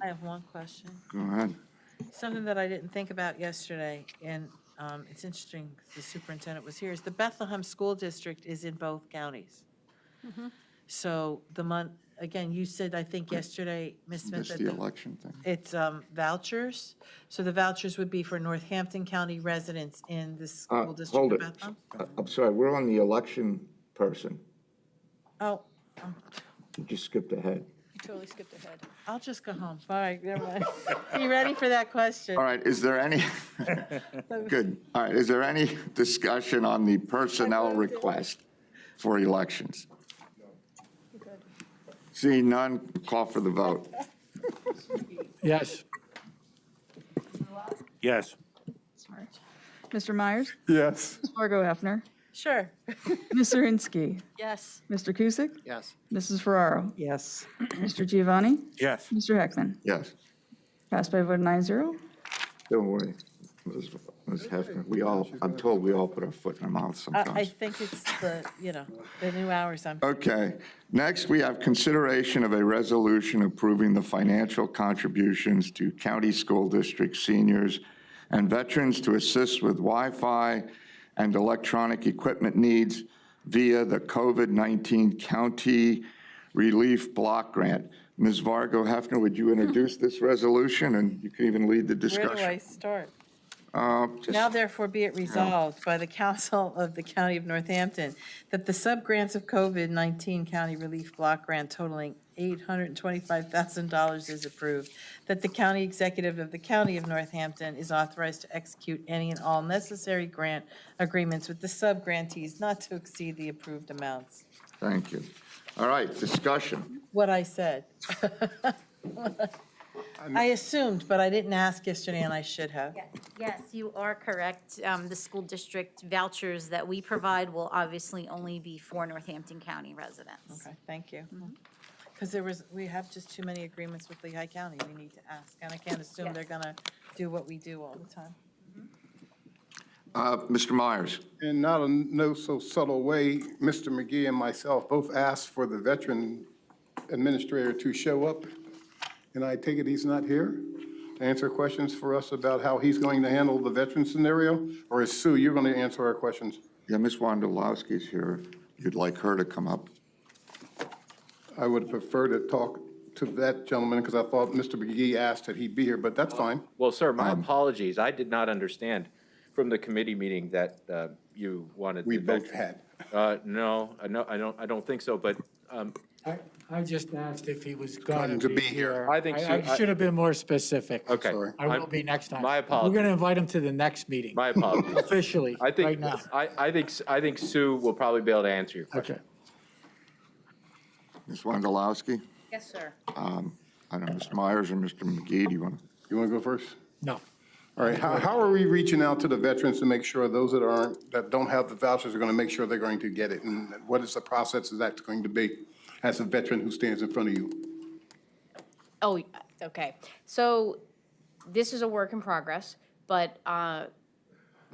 I have one question. Go ahead. Something that I didn't think about yesterday, and it's interesting, the superintendent was here, is the Bethlehem School District is in both counties. So again, you said, I think yesterday, Ms. Smith, Just that the election thing. it's vouchers. So the vouchers would be for Northampton County residents in the school district Hold of it. Bethlehem? I'm sorry, we're on the election person. Oh, You just skipped ahead. You totally skipped ahead. I'll just go home. All right, never mind. Be ready for that question. All right, is there any, good. All right, is there any discussion on the personnel request for elections? Seeing none, call for the vote. Yes. Yes. Mr. Myers? Yes. Ms. Fargo Hefner? Sure. Ms. Zirinsky? Yes. Mr. Kusick? Yes. Mrs. Ferraro? Yes. Mr. Giovanni? Yes. Mr. Heckman? Yes. Passed by a vote of 9-0. Don't worry, Ms. Hefner, I'm told we all put our foot in our mouth I sometimes. think it's the new hours I'm. Okay, next we have consideration of a resolution approving the financial contributions to county school district seniors and veterans to assist with Wi-Fi and electronic equipment needs via the COVID-19 County Relief Block Grant. Ms. Vargo Hefner, would you introduce this resolution, and you can even lead the discussion? Where do I start? Just- Now therefore be it resolved by the Council of the County of Northampton that the sub-grants of COVID-19 County Relief Block Grant totaling $825,000 is approved, that the County Executive of the County of Northampton is authorized to execute any and all necessary grant agreements with the sub-grantees not to exceed the approved amounts. Thank you. All right, discussion. What I said. I assumed, but I didn't ask yesterday, and I should have. Yes, you are correct. The school district vouchers that we provide will obviously only be for Northampton County residents. Okay, thank you. Because we have just too many agreements with Lehigh County, we need to ask, and I can't assume they're gonna do what we do all the time. Mr. Myers. In not a no so subtle way, Mr. McGee and myself both asked for the veteran administrator to show up, and I take it he's not here to answer questions for us about how he's going to handle the veteran scenario? Or is Sue, you're going to answer our questions? Yeah, Ms. Wondolowski's here. If you'd like her to come up. I would prefer to talk to that gentleman because I thought Mr. McGee asked that he be here, but that's fine. Well, sir, my apologies. I did not understand from the committee meeting that you wanted. We the both veteran- had. No, I don't think so, but I just asked if he was going to be here. I think so. I should have been more specific. Okay. Sorry. I will be next time. My apologies. We're going to invite him to the next meeting, My apologies. officially, I think, right now. I think Sue will probably be able to answer your question. Okay. Ms. Wondolowski? Yes, sir. I don't know, Mr. Myers or Mr. McGee, do you want to? You want to go first? No. All right, how are we reaching out to the veterans to make sure those that don't have the vouchers are going to make sure they're going to get it? And what is the process of that going to be as a veteran who stands in front of you? Oh, okay. So this is a work in progress, but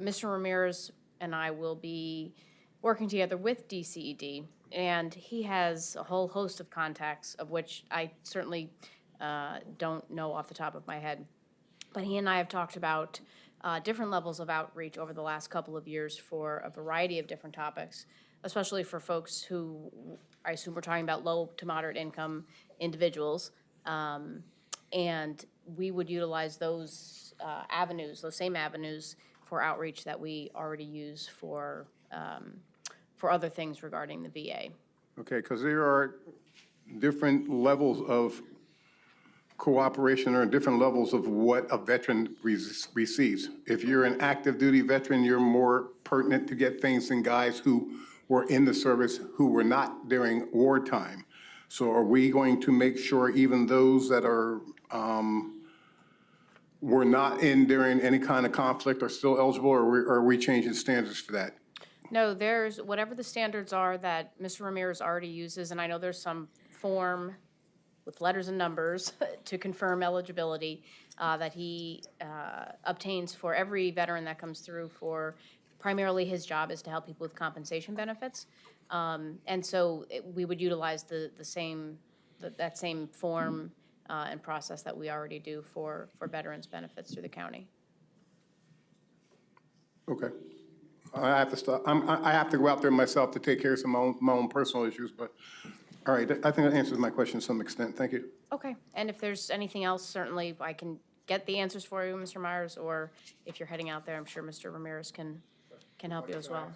Mr. Ramirez and I will be working together with DCED, and he has a whole host of contacts, of which I certainly don't know off the top of my head. But he and I have talked about different levels of outreach over the last couple of years for a variety of different topics, especially for folks who, I assume we're talking about low to moderate income individuals. And we would utilize those avenues, those same avenues for outreach that we already use for other things regarding the VA. Okay, because there are different levels of cooperation or different levels of what a veteran receives. If you're an active duty veteran, you're more pertinent to get things than guys who were in the service who were not during wartime. So are we going to make sure even those that are were not in during any kind of conflict are still eligible, or are we changing standards for that? No, there's, whatever the standards are that Mr. Ramirez already uses, and I know there's some form with letters and numbers to confirm eligibility that he obtains for every veteran that comes through for, primarily his job is to help people with compensation benefits. And so we would utilize that same form and process that we already do for veterans benefits through the county. Okay. I have to stop. I have to go out there myself to take care of some of my own personal issues, but, all right, I think that answers my question to some extent. Thank you. Okay, and if there's anything else, certainly I can get the answers for you, Mr. Myers, or if you're heading out there, I'm sure Mr. Ramirez can help you as well.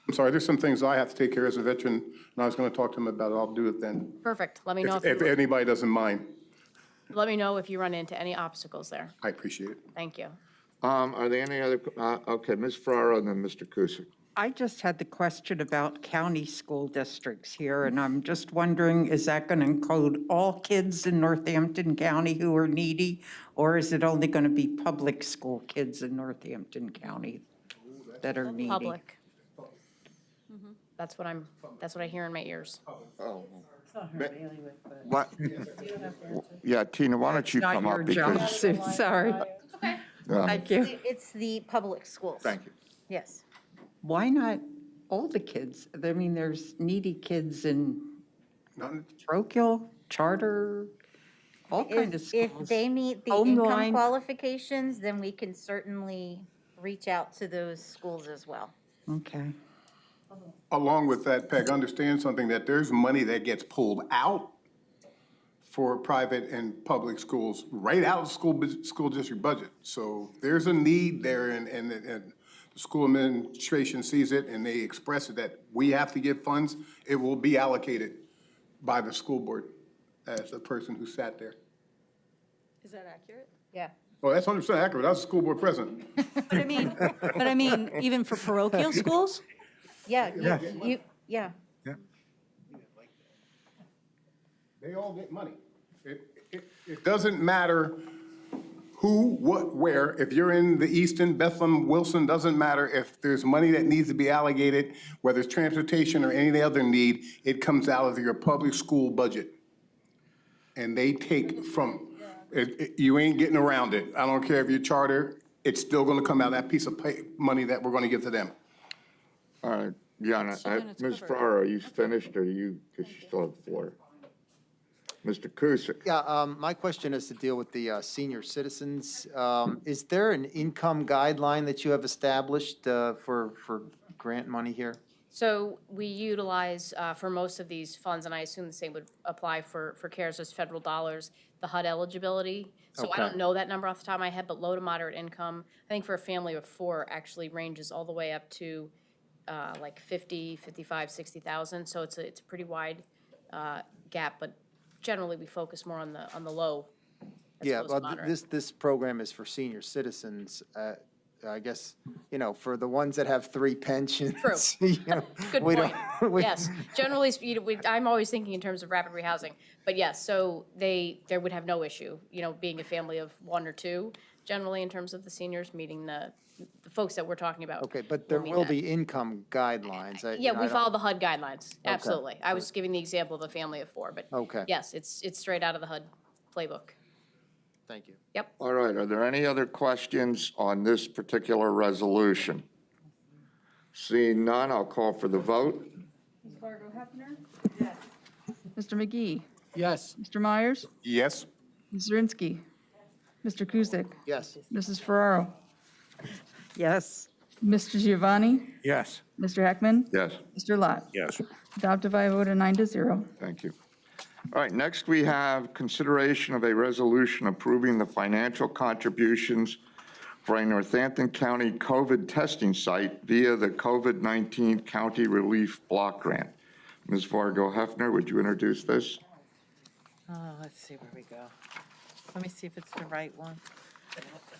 I'm sorry, there's some things I have to take care of as a veteran, and I was going to talk to him about it. I'll do it then. Perfect. Let me know If anybody doesn't mind. let me know if you run into any obstacles there. I appreciate it. Thank you. Are there any other, okay, Ms. Ferraro and then Mr. Kusick. I just had the question about county school districts here, and I'm just wondering, is that going to include all kids in Northampton County who are needy, or is it only going to be public school kids in Northampton County that are needy? Public. That's what I hear in my ears. Oh. What? Yeah, Tina, why don't you Not come your up? job, Because, Sue, sorry. Thank you. It's the public schools. thank you. Yes. Why not all the kids? I mean, there's needy kids in parochial, charter, all kinds of schools. If they meet the Home income line. qualifications, then we can certainly reach out to those schools as well. Okay. Along with that, Peg, understand something, that there's money that gets pulled out for private and public schools, right out of school district budget. So there's a need there, and the school administration sees it, and they express it, that we have to give funds. It will be allocated by the school board as the person who sat there. Is that accurate? Yeah. Well, that's 100% accurate. I was the school board president. But I mean, even for parochial schools? Yeah, yeah. They all get money. It doesn't matter who, what, where. If you're in the Easton, Bethlehem, Wilson, doesn't matter. If there's money that needs to be allocated, whether it's transportation or any other need, it comes out of your public school budget. And they take from, you ain't getting around it. I don't care if you're charter, it's still gonna come out of that piece of money that we're gonna give to them. All right, Yana, Ms. Ferraro, are you finished, or because you still have the floor? Mr. Kusick. Yeah, my question is to deal with the senior citizens. Is there an income guideline that you have established for grant money here? So we utilize, for most of these funds, and I assume the same would apply for CARES as federal dollars, the HUD eligibility. So I don't know that number off the top of my head, but low to moderate income, I think for a family of 4 actually ranges all the way up to like 50, 55, 60,000. So it's a pretty wide gap, but generally we focus more on the low as Yeah, opposed to well, moderate. this program is for senior citizens. I guess, for the ones that have 3 pensions. True. Good we point. don't- we- Yes, generally, I'm always thinking in terms of rapid rehousing. But yes, so there would have no issue, being a family of 1 or 2, generally in terms of the seniors meeting the folks that we're talking about. Okay, but there meet will that. be income guidelines. Yeah, we I don't- follow the HUD guidelines, absolutely. I was giving the example of a family of 4, but Okay. yes, it's straight out of the HUD playbook. Thank you. Yep. All right, are there any other questions on this particular resolution? Seeing none, I'll call for the vote. Ms. Fargo Hefner? Yes. Mr. McGee? Yes. Mr. Myers? Yes? Ms. Zirinsky? Mr. Kuzic? Yes. Mrs. Ferraro? Yes. Mr. Giovanni? Yes. Mr. Heckman? Yes. Mr. Lot? Yes. Adopted by a vote of 9-0. Thank you. All right, next we have consideration of a resolution approving the financial contributions for a Northampton County COVID testing site via the COVID-19 County Relief Block Grant. Ms. Fargo Hefner, would you introduce this? Let's see where we go. Let me see if it's the right one.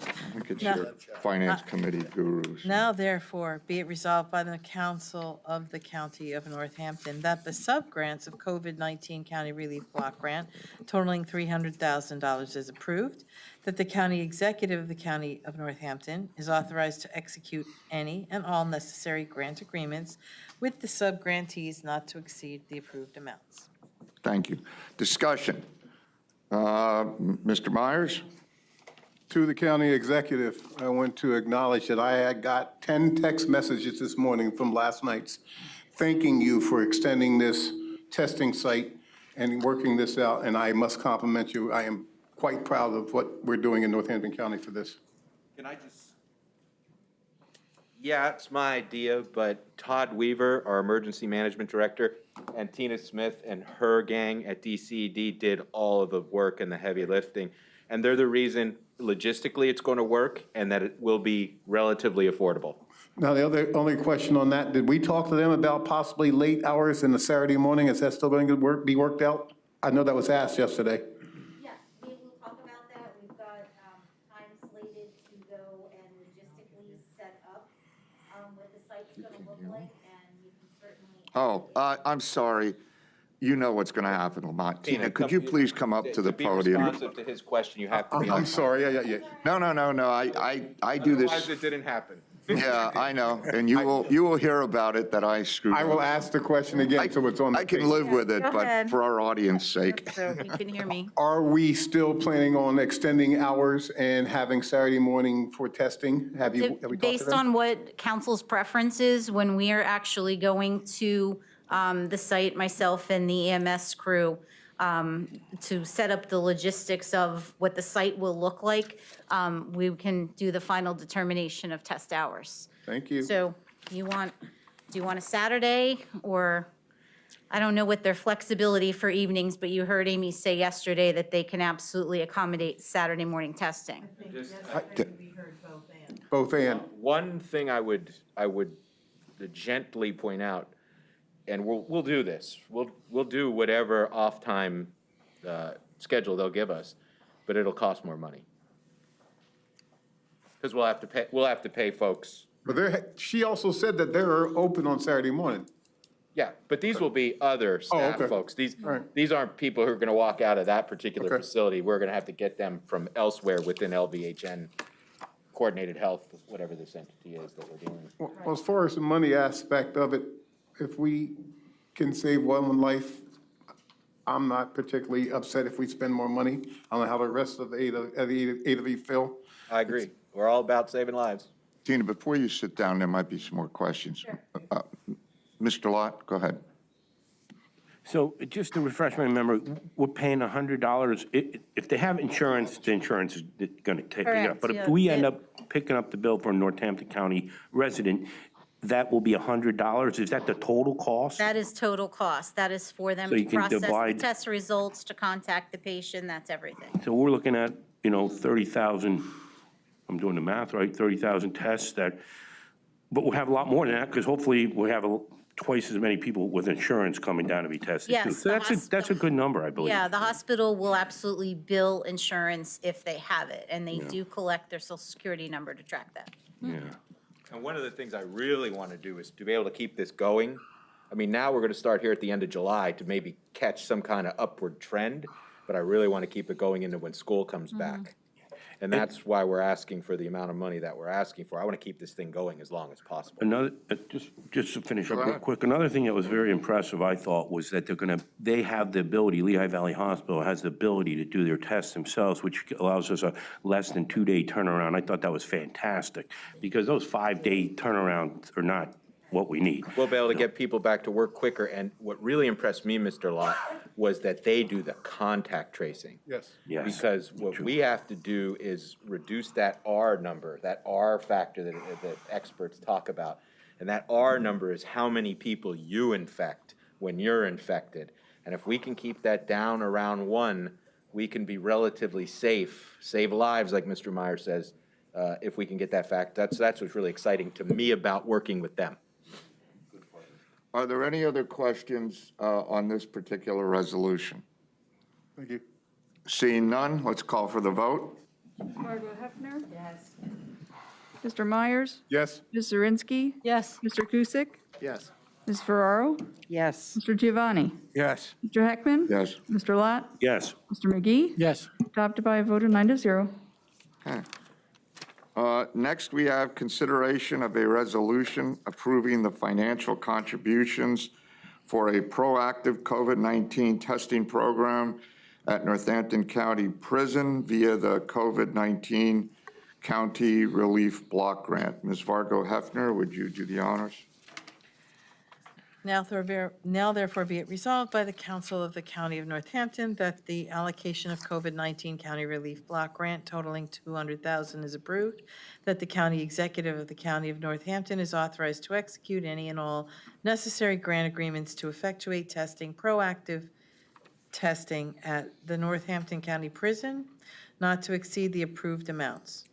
I think it's No. your Finance Committee gurus. Now therefore, be it resolved by the Council of the County of Northampton that the sub-grants of COVID-19 County Relief Block Grant totaling $300,000 is approved, that the County Executive of the County of Northampton is authorized to execute any and all necessary grant agreements with the sub-grantees not to exceed the approved amounts. Thank you. Discussion. Mr. Myers? To the county executive, I want to acknowledge that I had got 10 text messages this morning from last night's thanking you for extending this testing site and working this out, and I must compliment you. I am quite proud of what we're doing in Northampton County for this. Can I just? Yeah, it's my idea, but Todd Weaver, our emergency management director, and Tina Smith and her gang at DCED did all of the work and the heavy lifting. And they're the reason logistically it's going to work and that it will be relatively affordable. Now, the only question on that, did we talk to them about possibly late hours in the Saturday morning? Is that still going to be worked out? I know that was asked yesterday. Yeah, we will talk about that. We've got time slated to go and logistically set up what the site's going to look like, and you can certainly. Oh, I'm sorry. You know what's going to happen, Lamont. Tina, could you please come up to the To be podium? responsive to his question, you have to be on. I'm sorry, yeah. No, I do this. Otherwise, it didn't happen. Yeah, I know, and you will hear about it that I screwed up. I will ask the question again, so it's on the I can tape. live with it, Go but ahead. for our audience sake. So you can hear me. Are we still planning on extending hours and having Saturday morning for testing? Have we talked to Based them? on what council's preference is, when we are actually going to the site, myself and the EMS crew, to set up the logistics of what the site will look like, we can do the final determination of test hours. Thank you. So do you want a Saturday, or, I don't know what their flexibility for evenings, but you heard Amy say yesterday that they can absolutely accommodate Saturday morning testing. Both and. One thing I would gently point out, and we'll do this. We'll do whatever off-time schedule they'll give us, but it'll cost more money. Because we'll have to pay folks. But she also said that they're open on Saturday morning. Yeah, but these will be other staff okay. folks. These All right. these aren't people who are going to walk out of that particular Okay. facility. We're going to have to get them from elsewhere within LVHN, Coordinated Health, whatever this entity is that we're dealing with. Well, as far as the money aspect of it, if we can save one life, I'm not particularly upset if we spend more money. I don't know how the rest of the eight of you feel. I agree. We're all about saving lives. Tina, before you sit down, there might be some more questions. Mr. Lott, go ahead. So just to refresh my memory, we're paying $100. If they have insurance, the insurance is going to take it up. Correct, But yeah. if we end up picking up the bill for a Northampton County resident, that will be $100? Is that the total cost? That is total cost. That is for them So to you can process the divide- test results, to contact the patient, that's everything. So we're looking at, 30,000, I'm doing the math right, 30,000 tests that, but we'll have a lot more than that, because hopefully we'll have twice as many people with insurance coming down to be tested too. Yes, So the that's a good number, I believe. Yeah, the hospital will absolutely bill insurance if they have it, and they do collect their social security number to track that. Yeah. And one of the things I really want to do is to be able to keep this going. I mean, now we're going to start here at the end of July to maybe catch some kind of upward trend, but I really want to keep it going into when school comes back. And that's why we're asking for the amount of money that we're asking for. I want to keep this thing going as long as possible. Another, just to finish up real quick, another thing that was very impressive, I thought, was that they have the ability, Lehigh Valley Hospital has the ability to do their tests themselves, which allows us a less than 2-day turnaround. I thought that was fantastic, because those 5-day turnarounds are not what we need. We'll be able to get people back to work quicker, and what really impressed me, Mr. Lott, was that they do the contact tracing. Yes. Yes. Because what we have to do is reduce that R number, that R factor that experts talk about. And that R number is how many people you infect when you're infected. And if we can keep that down around 1, we can be relatively safe, save lives, like Mr. Meyer says, if we can get that fact. That's what's really exciting to me about working with them. Are there any other questions on this particular resolution? Thank you. Seeing none, let's call for the vote. Margot Hefner? Yes. Mr. Myers? Yes? Ms. Zirinsky? Yes. Mr. Kusick? Yes. Ms. Ferraro? Yes. Mr. Giovanni? Yes. Mr. Heckman? Yes. Mr. Lott? Yes. Mr. McGee? Yes. Adopted by a vote of 9-0. Okay. Next, we have consideration of a resolution approving the financial contributions for a proactive COVID-19 testing program at Northampton County Prison via the COVID-19 County Relief Block Grant. Ms. Vargo Hefner, would you do the honors? Now therefore be it resolved by the Council of the County of Northampton that the allocation of COVID-19 County Relief Block Grant totaling $200,000 is approved, that the County Executive of the County of Northampton is authorized to execute any and all necessary grant agreements to effectuate testing, proactive testing at the Northampton County Prison, not to exceed the approved amounts.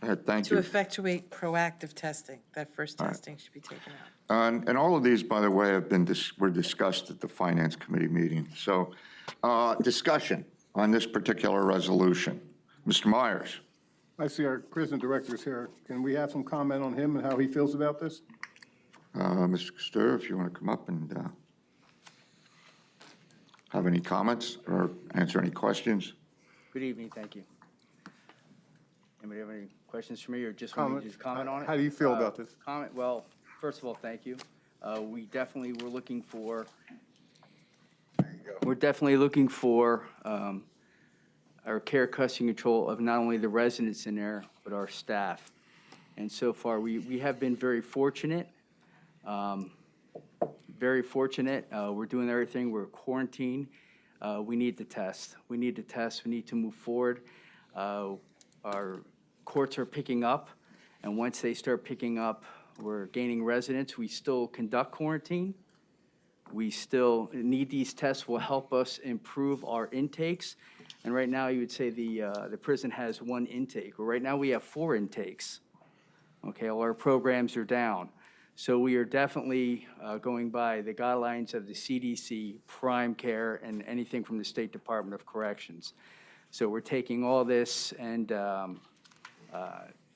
All right, thank To you. effectuate proactive testing, that first testing should be taken out. And all of these, by the way, were discussed at the Finance Committee meeting. So discussion on this particular resolution. Mr. Myers? I see our prison director is here. Can we have some comment on him and how he feels about this? Mr. Castor, if you want to come up and have any comments or answer any questions? Good evening, thank you. Anybody have any questions for me, or just want me to just comment on it? How do you feel about this? Comment, well, first of all, thank you. We definitely were looking for, our care, custody, and control of not only the residents in there, but our staff. And so far, we have been very fortunate. Very fortunate. We're doing everything. We're quarantined. We need to test. We need to test. We need to move forward. Our courts are picking up, and once they start picking up, we're gaining residents. We still conduct quarantine. We still need these tests. Will help us improve our intakes. And right now, you would say the prison has 1 intake. Well, right now, we have 4 intakes. Okay, all our programs are down. So we are definitely going by the guidelines of the CDC, Prime Care, and anything from the State Department of Corrections. So we're taking all this, and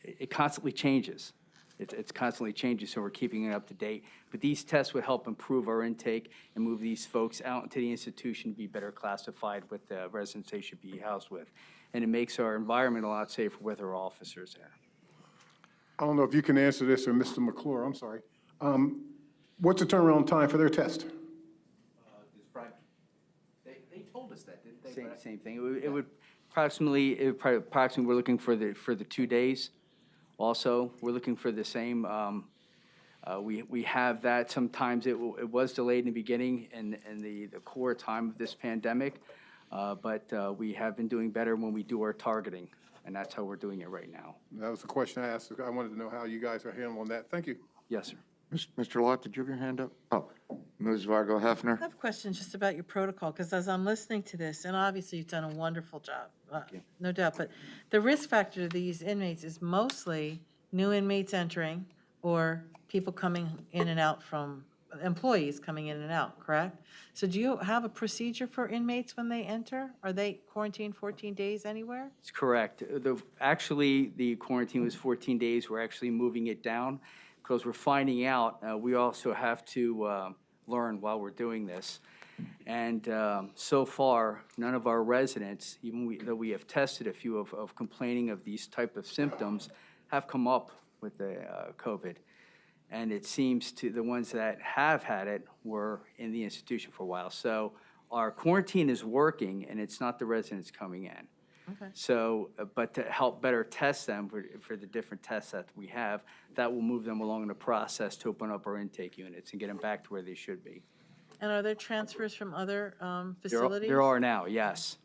it constantly changes. It's constantly changing, so we're keeping it up to date. But these tests would help improve our intake and move these folks out into the institution to be better classified with the residents they should be housed with. And it makes our environment a lot safer with our officers there. I don't know if you can answer this, or Mr. McClure, I'm sorry. What's the turnaround time for their test? They told us that, didn't they? Same thing. It would approximately, we're looking for the 2 days. Also, we're looking for the same. We have that. Sometimes it was delayed in the beginning in the core time of this pandemic, but we have been doing better when we do our targeting, and that's how we're doing it right now. That was the question I asked. I wanted to know how you guys are handling that. Thank you. Yes, sir. Mr. Lott, did you have your hand up? Oh, Ms. Vargo Hefner? I have a question just about your protocol, because as I'm listening to this, and obviously you've done a wonderful job, no doubt, but the risk factor to these inmates is mostly new inmates entering or people coming in and out from, employees coming in and out, correct? So do you have a procedure for inmates when they enter? Are they quarantined 14 days anywhere? It's correct. Actually, the quarantine was 14 days. We're actually moving it down because we're finding out we also have to learn while we're doing this. And so far, none of our residents, even though we have tested a few of complaining of these type of symptoms, have come up with the COVID. And it seems to the ones that have had it were in the institution for a while. So our quarantine is working, and it's not the residents coming in. Okay. So, but to help better test them for the different tests that we have, that will move them along in the process to open up our intake units and get them back to where they should be. And are there transfers from other facilities? There are now, yes.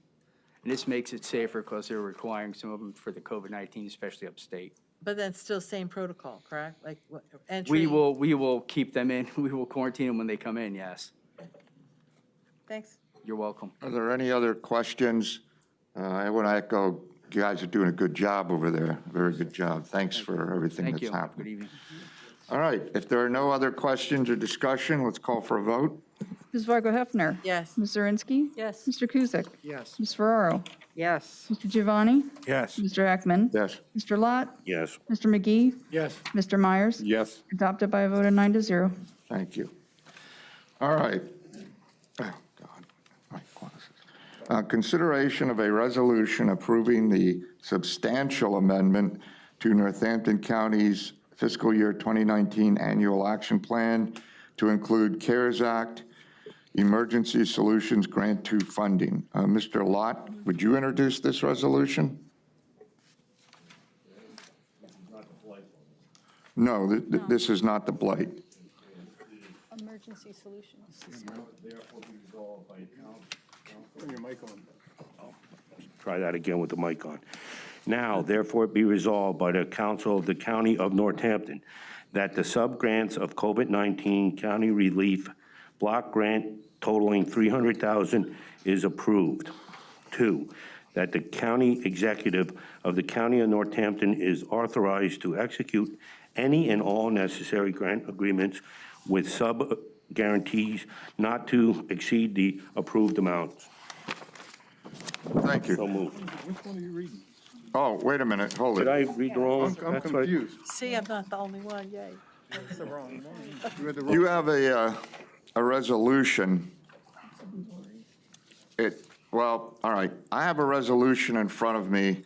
And this makes it safer because they're requiring some of them for the COVID-19, especially upstate. But then still same protocol, correct? Like what, entry? We will keep them in. We will quarantine them when they come in, yes. Thanks. You're welcome. Are there any other questions? I want to echo, you guys are doing a good job over there, very good job. Thanks for everything Thank that's you. happened. Good evening. All right, if there are no other questions or discussion, let's call for a vote. Ms. Vargo Hefner? Yes. Ms. Zirinsky? Yes. Mr. Kuzic? Yes. Ms. Ferraro? Yes. Mr. Giovanni? Yes. Mr. Ackman? Yes. Mr. Lott? Yes. Mr. McGee? Yes. Mr. Myers? Yes. Adopted by a vote of 9-0. Thank you. All right. Oh, God. My glasses. Consideration of a resolution approving the substantial amendment to Northampton County's fiscal year 2019 annual action plan to include CARES Act, Emergency Solutions Grant 2 funding. Mr. Lott, would you introduce this resolution? No, this is not the blight. Emergency solutions. Turn your mic on. Try that again with the mic on. Now, therefore, it be resolved by the Council of the County of Northampton that the sub-grants of COVID-19 County Relief Block Grant totaling $300,000 is approved. 2, that the county executive of the County of Northampton is authorized to execute any and all necessary grant agreements with sub-guarantees not to exceed the approved amounts. Thank you. So moved. Which one are you reading? Oh, wait a minute, hold Did it. I read the wrong? I'm That's what- confused. See, I'm not the only one, yay. That's the wrong one. You read the wrong. You have a resolution. Well, all right, I have a resolution in front of me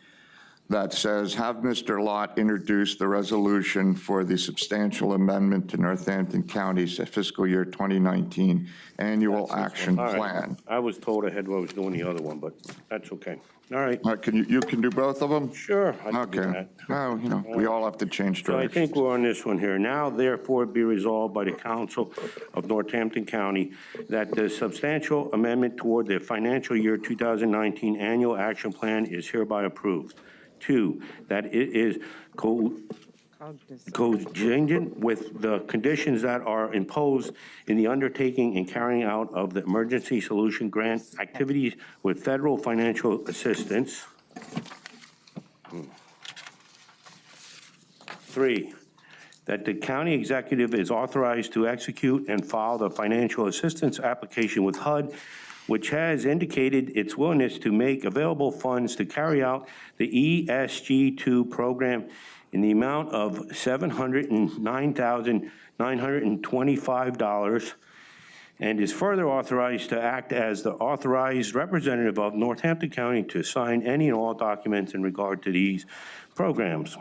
that says, have Mr. Lott introduce the resolution for the substantial amendment to Northampton County's fiscal year 2019 annual action All right. plan. I was told I had what I was doing the other one, but that's okay. All right. You can do both of them? Sure, I can do Okay. that. No, we all have to change So I directions. think we're on this one here. Now, therefore, be resolved by the Council of Northampton County that the substantial amendment toward the financial year 2019 annual action plan is hereby approved. 2, that it is congruent with the conditions that are imposed in the undertaking and carrying out of the emergency solution grant activities with federal financial assistance. 3, that the county executive is authorized to execute and file the financial assistance application with HUD, which has indicated its willingness to make available funds to carry out the ESG2 program in the amount of $709,925, and is further authorized to act as the authorized representative of Northampton County to sign any and all documents in regard to these programs.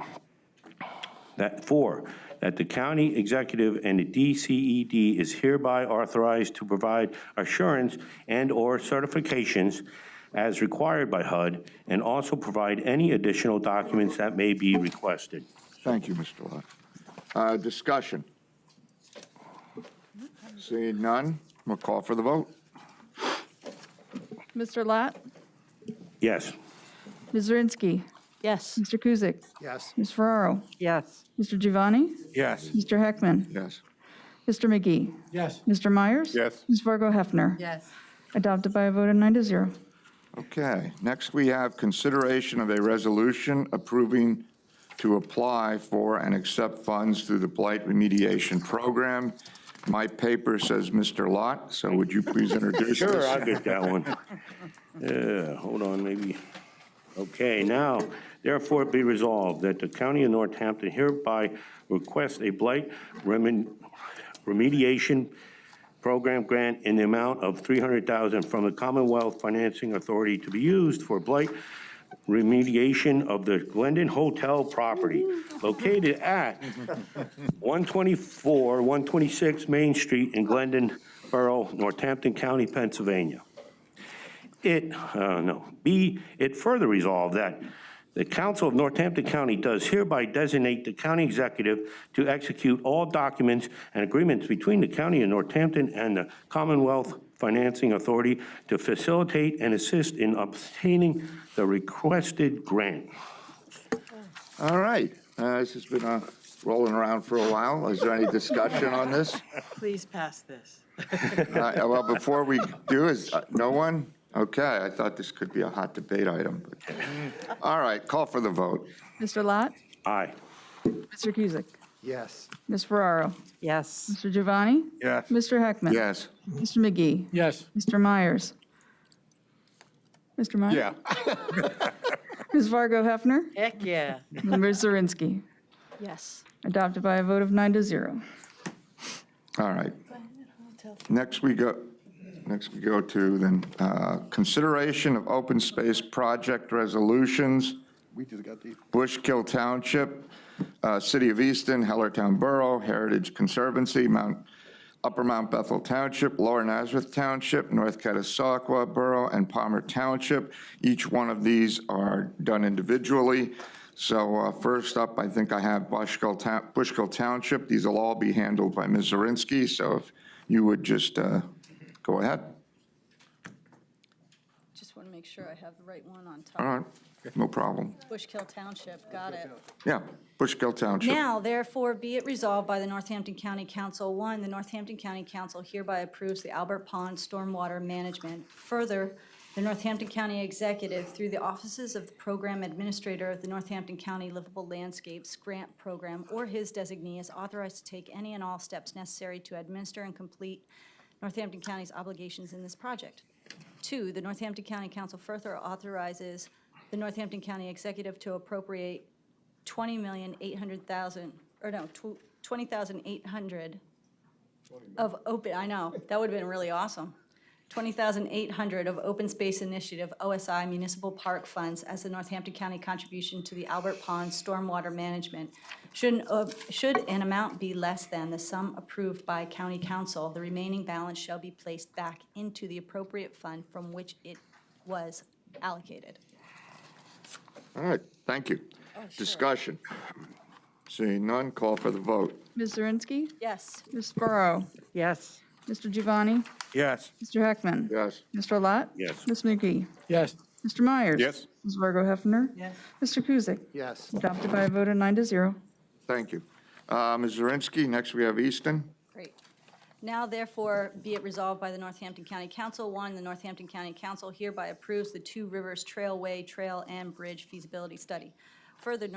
4, that the county executive and the DCED is hereby authorized to provide assurance and/or certifications as required by HUD, and also provide any additional documents that may be requested. Thank you, Mr. Lott. Discussion. Seeing none, we'll call for the vote. Mr. Lott? Yes. Ms. Zirinsky? Yes. Mr. Kuzic? Yes. Ms. Ferraro? Yes. Mr. Giovanni? Yes. Mr. Heckman? Yes. Mr. McGee? Yes. Mr. Myers? Yes. Ms. Fargo Hefner? Yes. Adopted by a vote of 9-0. Okay, next we have consideration of a resolution approving to apply for and accept funds through the Blight Remediation Program. My paper says Mr. Lott, so would you please introduce this? Sure, I'll get that one. Hold on, maybe. Okay, now, therefore be resolved that the County of Northampton hereby requests a blight remediation program grant in the amount of $300,000 from the Commonwealth Financing Authority to be used for blight remediation of the Glendon Hotel property located at 124, 126 Main Street in Glendon Borough, Northampton County, Pennsylvania. It further resolved that the Council of Northampton County does hereby designate the county executive to execute all documents and agreements between the County of Northampton and the Commonwealth Financing Authority to facilitate and assist in obtaining the requested grant. All right, this has been rolling around for a while. Is there any discussion on this? Please pass this. Well, before we do, no one? Okay, I thought this could be a hot debate item. But all right, call for the vote. Mr. Lott? Aye. Mr. Kuzic? Yes. Ms. Ferraro? Yes. Mr. Giovanni? Yes. Mr. Heckman? Yes. Mr. McGee? Yes. Mr. Myers? Mr. Myers? Yeah. Ms. Fargo Hefner? Heck, yeah. And Ms. Zirinsky? Yes. Adopted by a vote of 9-0. All right. Next we go to then consideration of open space project resolutions. We just got these. Bushkill Township, City of Easton, Hellertown Borough, Heritage Conservancy, Upper Mount Bethel Township, Lower Nazareth Township, North Catasauqua Borough, and Palmer Township. Each one of these are done individually. So first up, I think I have Bushkill Township. These will all be handled by Ms. Zirinsky, so if you would just go ahead. Just want to make sure I have the right one on All top. right, no problem. Bushkill Township, got it. Yeah, Bushkill Township. Now, therefore, be it resolved by the Northampton County Council, one, the Northampton County Council hereby approves the Albert Pond Stormwater Management. Further, the Northampton County Executive, through the offices of the Program Administrator of the Northampton County Livable Landscapes Grant Program or his designee, is authorized to take any and all steps necessary to administer and complete Northampton County's obligations in this project. Two, the Northampton County Council further authorizes the Northampton County Executive to appropriate $20,800 of open, I know, that would have been really awesome. $20,800 of Open Space Initiative OSI Municipal Park Funds as the Northampton County contribution to the Albert Pond Stormwater Management. Should an amount be less than the sum approved by County Council, the remaining balance shall be placed back into the appropriate fund from which it was allocated. All right, thank you. Oh, sure. Discussion. Seeing none, call for the vote. Ms. Zirinsky? Yes. Ms. Farrow? Yes. Mr. Giovanni? Yes. Mr. Heckman? Yes. Mr. Lott? Yes. Ms. McGee? Yes. Mr. Myers? Yes. Ms. Fargo Hefner? Yes. Mr. Kuzic? Yes. Adopted by a vote of 9-0. Thank you. Ms. Zirinsky, next we have Easton. Great. Now therefore be it resolved by the Northampton County Council, one, the Northampton County Council hereby approves the Two Rivers Trailway, Trail, and Bridge feasibility study. Further,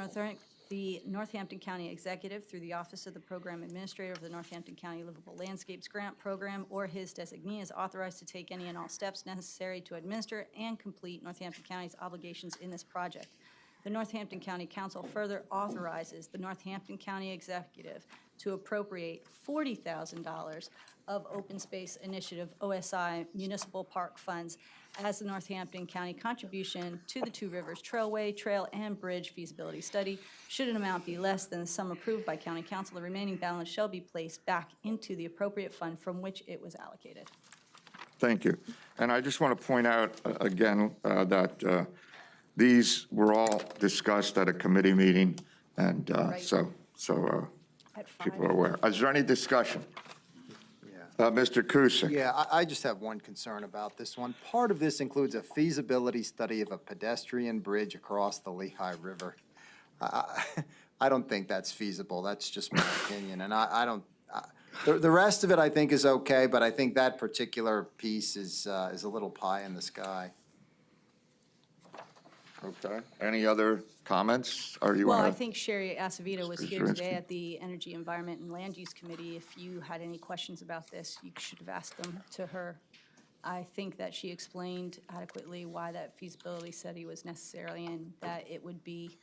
the Northampton County Executive, through the Office of the Program Administrator of the Northampton County Livable Landscapes Grant Program or his designee, is authorized to take any and all steps necessary to administer and complete Northampton County's obligations in this project. The Northampton County Council further authorizes the Northampton County Executive to appropriate $40,000 of Open Space Initiative OSI Municipal Park Funds as the Northampton County contribution to the Two Rivers Trailway, Trail, and Bridge feasibility study. Should an amount be less than the sum approved by County Council, the remaining balance shall be placed back into the appropriate fund from which it was allocated. Thank you. And I just want to point out again that these were all discussed at a committee meeting, and Right. so At 5. people are aware. Is there any discussion? Mr. Kusick? Yeah, I just have one concern about this one. Part of this includes a feasibility study of a pedestrian bridge across the Lehigh River. I don't think that's feasible. That's just my opinion. And I don't, the rest of it I think is okay, but I think that particular piece is a little pie in the sky. Okay. Any other comments? Or you Well, want I to? think Sherry Acevedo was Mr. here today Zirinsky. at the Energy, Environment, and Land Use Committee. If you had any questions about this, you should have asked them to her. I think that she explained adequately why that feasibility study was necessary and that it would be,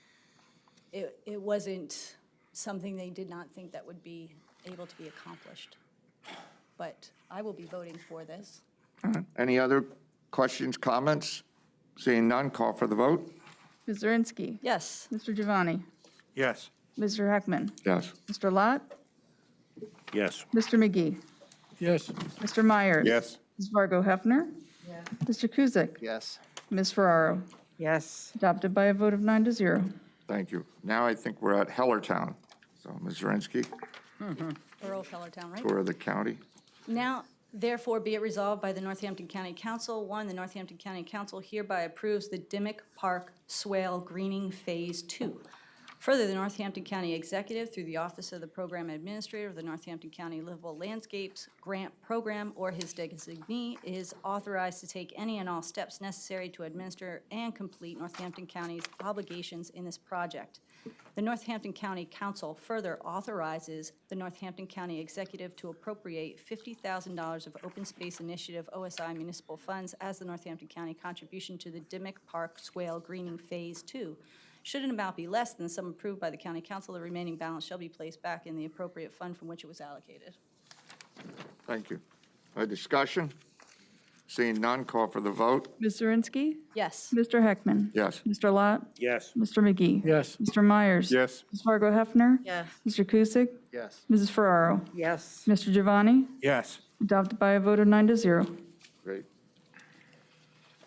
it wasn't something they did not think that would be able to be accomplished. But I will be voting for this. Any other questions, comments? Seeing none, call for the vote. Ms. Zirinsky. Yes. Mr. Giovanni. Yes. Mr. Heckman. Yes. Mr. Lot. Yes. Mr. McGee. Yes. Mr. Myers. Yes. Ms. Fargo Hefner. Mr. Kuzic. Yes. Ms. Ferraro. Yes. Adopted by a vote of 9-0. Thank you. Now I think we're at Hellertown. So, Ms. Zirinsky, Earl Fellertown, right? tour of the county. Now, therefore, be it resolved by the Northampton County Council, one, the Northampton County Council hereby approves the Dimmock Park Swale Greening Phase 2. Further, the Northampton County Executive, through the Office of the Program Administrator of the Northampton County Livable Landscapes Grant Program or his designee, is authorized to take any and all steps necessary to administer and complete Northampton County's obligations in this project. The Northampton County Council further authorizes the Northampton County Executive to appropriate $50,000 of Open Space Initiative OSI municipal funds as the Northampton County contribution to the Dimmock Park Swale Greening Phase 2. Should an amount be less than the sum approved by the County Council, the remaining balance shall be placed back in the appropriate fund from which it was allocated. Thank you. A discussion? Seeing none, call for the vote. Ms. Zirinsky. Yes. Mr. Heckman. Yes. Mr. Lot. Yes. Mr. McGee. Yes. Mr. Myers. Yes. Ms. Fargo Hefner. Yes. Mr. Kuzic. Yes. Mrs. Ferraro. Yes. Mr. Giovanni. Yes. Adopted by a vote of 9-0. Great.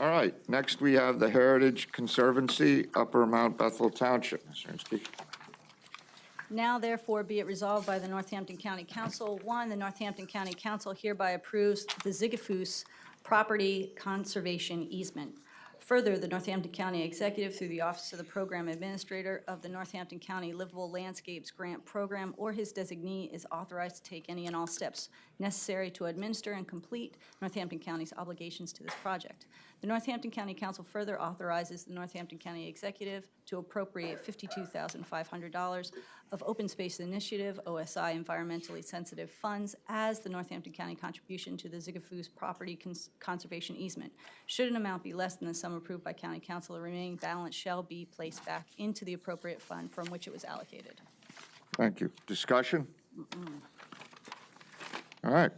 All right, next we have the Heritage Conservancy, Upper Mount Bethel Township. Ms. Zirinsky. Now therefore be it resolved by the Northampton County Council, one, the Northampton County Council hereby approves the Zigafoos property conservation easement. Further, the Northampton County Executive, through the Office of the Program Administrator of the Northampton County Livable Landscapes Grant Program or his designee, is authorized to take any and all steps necessary to administer and complete Northampton County's obligations to this project. The Northampton County Council further authorizes the Northampton County Executive to appropriate $52,500 of Open Space Initiative, OSI environmentally sensitive funds as the Northampton County contribution to the Zigafoos property conservation easement. Should an amount be less than the sum approved by County Council, the remaining balance shall be placed back into the appropriate fund from which it was allocated. Thank you. Discussion? All right,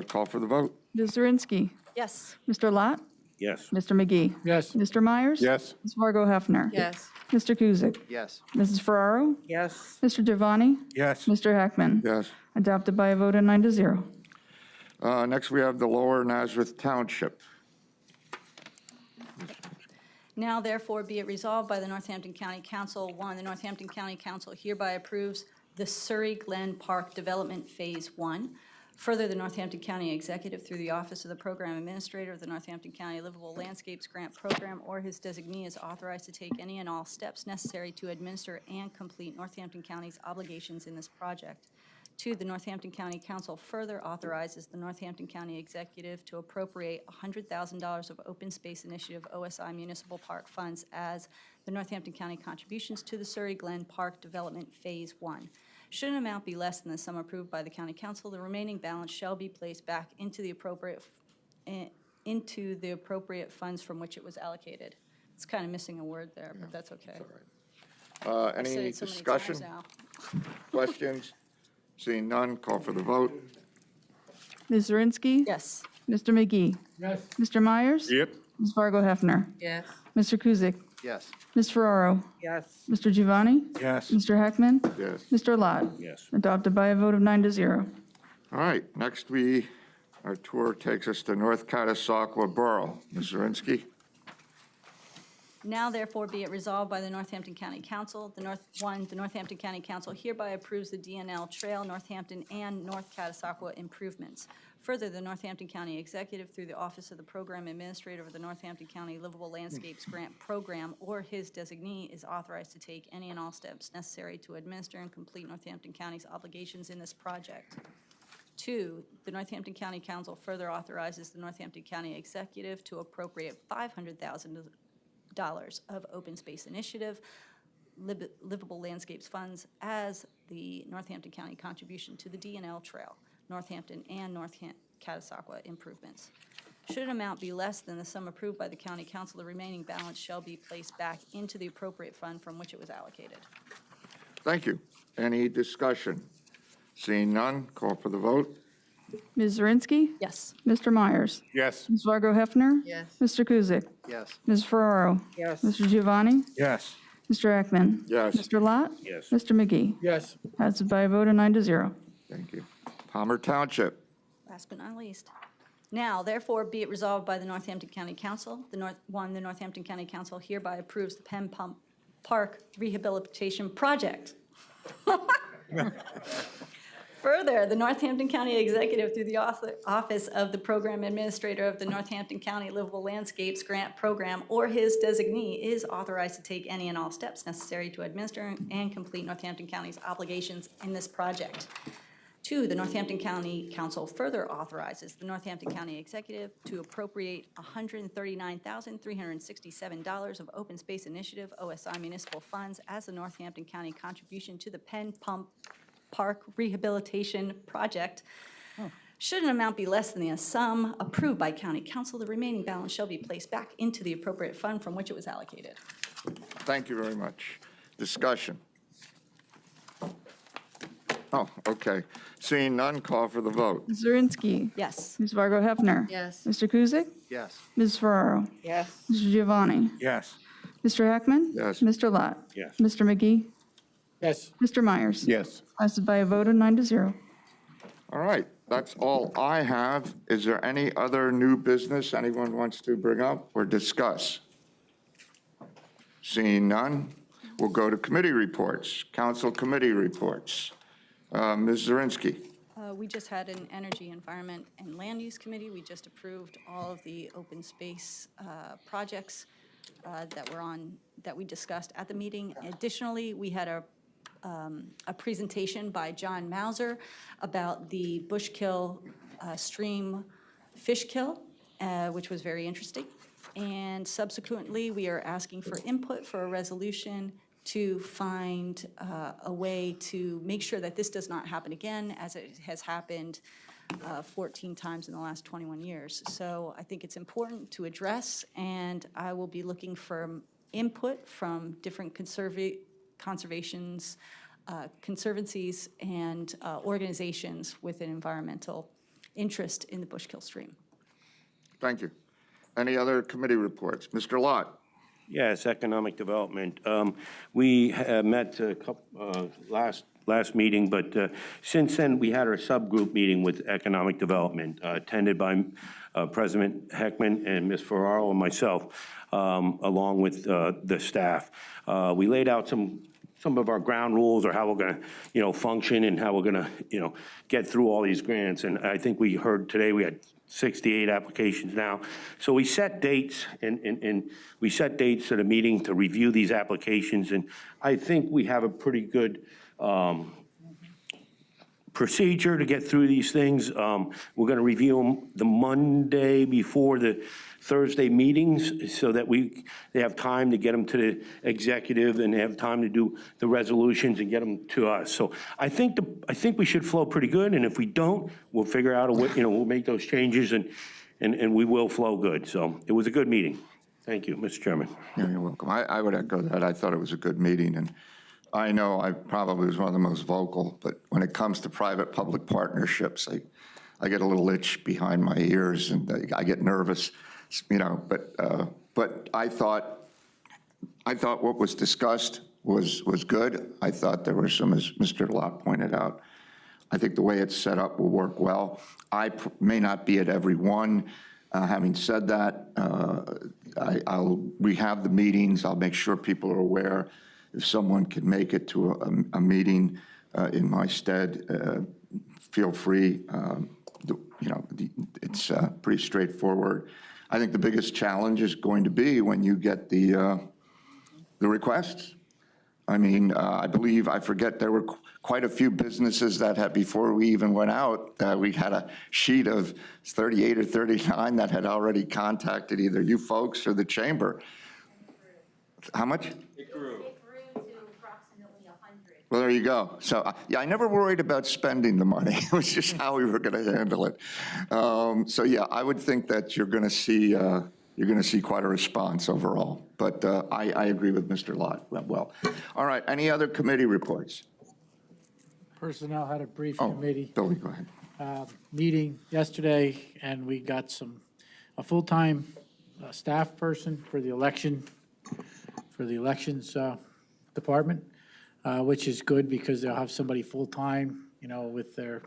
call for the vote. Ms. Zirinsky. Yes. Mr. Lot. Yes. Mr. McGee. Yes. Mr. Myers. Yes. Ms. Fargo Hefner. Yes. Mr. Kuzic. Yes. Mrs. Ferraro. Yes. Mr. Giovanni. Yes. Mr. Heckman. Yes. Adopted by a vote of 9-0. Next we have the Lower Nazareth Township. Now therefore be it resolved by the Northampton County Council, one, the Northampton County Council hereby approves the Surrey Glen Park Development Phase 1. Further, the Northampton County Executive, through the Office of the Program Administrator of the Northampton County Livable Landscapes Grant Program or his designee, is authorized to take any and all steps necessary to administer and complete Northampton County's obligations in this project. Two, the Northampton County Council further authorizes the Northampton County Executive to appropriate $100,000 of Open Space Initiative OSI municipal park funds as the Northampton County contributions to the Surrey Glen Park Development Phase 1. Should an amount be less than the sum approved by the County Council, the remaining balance shall be placed back into the appropriate funds from which it was allocated. It's kind of missing a word there, but that's okay. I've said Any it so many discussion? times now. Questions? Seeing none, call for the vote. Ms. Zirinsky. Yes. Mr. McGee. Yes. Mr. Myers. Yep. Ms. Fargo Hefner. Yes. Mr. Kuzic. Yes. Ms. Ferraro. Yes. Mr. Giovanni. Yes. Mr. Heckman. Yes. Mr. Lot. Yes. Adopted by a vote of 9-0. All right, next our tour takes us to North Catasauqua Borough. Ms. Zirinsky? Now therefore be it resolved by the Northampton County Council, the Northampton County Council hereby approves the DNL Trail, Northampton, and North Catasauqua improvements. Further, the Northampton County Executive, through the Office of the Program Administrator of the Northampton County Livable Landscapes Grant Program, or his designee, is authorized to take any and all steps necessary to administer and complete Northampton County's obligations in this project. 2, the Northampton County Council further authorizes the Northampton County Executive to appropriate $500,000 of Open Space Initiative Livable Landscapes funds as the Northampton County contribution to the DNL Trail, Northampton, and North Catasauqua improvements. Should an amount be less than the sum approved by the County Council, the remaining balance shall be placed back into the appropriate fund from which it was allocated. Thank you. Any discussion? Seeing none, call for the vote. Ms. Zirinsky? Yes. Mr. Myers? Yes. Ms. Fargo Hefner? Yes. Mr. Kuzic? Yes. Ms. Ferraro? Yes. Mr. Giovanni? Yes. Mr. Ackman? Yes. Mr. Lott? Yes. Mr. McGee? Yes. Passes by a vote of 9-0. Thank you. Palmer Township. Last but not least. Now, therefore, be it resolved by the Northampton County Council, the Northampton County Council hereby approves the Penn Pump Park Rehabilitation Project. Further, the Northampton County Executive, through the Office of the Program Administrator of the Northampton County Livable Landscapes Grant Program, or his designee, is authorized to take any and all steps necessary to administer and complete Northampton County's obligations in this project. 2, the Northampton County Council further authorizes the Northampton County Executive to appropriate $139,367 of Open Space Initiative OSI municipal funds as the Northampton County contribution to the Penn Pump Park Rehabilitation Project. Should an amount be less than the sum approved by County Council, the remaining balance shall be placed back into the appropriate fund from which it was allocated. Thank you very much. Discussion. Oh, okay. Seeing none, call for the vote. Ms. Zirinsky? Yes. Ms. Fargo Hefner? Yes. Mr. Kuzic? Yes. Ms. Ferraro? Yes. Mr. Giovanni? Yes. Mr. Ackman? Yes. Mr. Lott? Yes. Mr. McGee? Yes. Mr. Myers? Yes. Passes by a vote of 9-0. All right, that's all I have. Is there any other new business anyone wants to bring up or discuss? Seeing none, we'll go to committee reports, council committee reports. Ms. Zirinsky. We just had an Energy, Environment, and Land Use Committee. We just approved all of the open space projects that we discussed at the meeting. Additionally, we had a presentation by John Mauser about the Bushkill Stream fish kill, which was very interesting. And subsequently, we are asking for input for a resolution to find a way to make sure that this does not happen again, as it has happened 14 times in the last 21 years. So I think it's important to address, and I will be looking for input from different conservations, conservancies, and organizations with an environmental interest in the Bushkill Stream. Thank you. Any other committee reports? Mr. Lott. Yes, economic development. We met last meeting, but since then, we had our subgroup meeting with economic development, attended by President Heckman and Ms. Ferraro and myself, along with the staff. We laid out some of our ground rules, or how we're going to, function, and how we're going to, get through all these grants. And I think we heard today we had 68 applications now. So we set dates, and we set dates at a meeting to review these applications, and I think we have a pretty good procedure to get through these things. We're going to review them the Monday before the Thursday meetings, so that they have time to get them to the executive, and they have time to do the resolutions and get them to us. So I think we should flow pretty good, and if we don't, we'll figure out a way, we'll make those changes, and we will flow good. So it was a good meeting. Thank you, Mr. Chairman. Yeah, you're welcome. I would echo that. I thought it was a good meeting, and I know I probably was one of the most vocal, but when it comes to private-public partnerships, I get a little itch behind my ears, and I get nervous. But I thought what was discussed was good. I thought there were some, as Mr. Lott pointed out, I think the way it's set up will work well. I may not be at every one. Having said that, we have the meetings. I'll make sure people are aware. If someone can make it to a meeting in my stead, feel free. It's pretty straightforward. I think the biggest challenge is going to be when you get the requests. I mean, I forget, there were quite a few businesses that had, before we even went out, we had a sheet of 38 or 39 that had already contacted either you folks or the chamber. How much? It grew. Well, there you go. So, yeah, I never worried about spending the money. It was just how we were going to handle it. So, yeah, I would think that you're going to see quite a response overall. But I agree with Mr. Lott. Well, all right. Any other committee reports? Personnel had a brief Oh, committee Billy, go ahead. meeting yesterday, and we got a full-time staff person for the elections department, which is good because they'll have somebody full-time, with their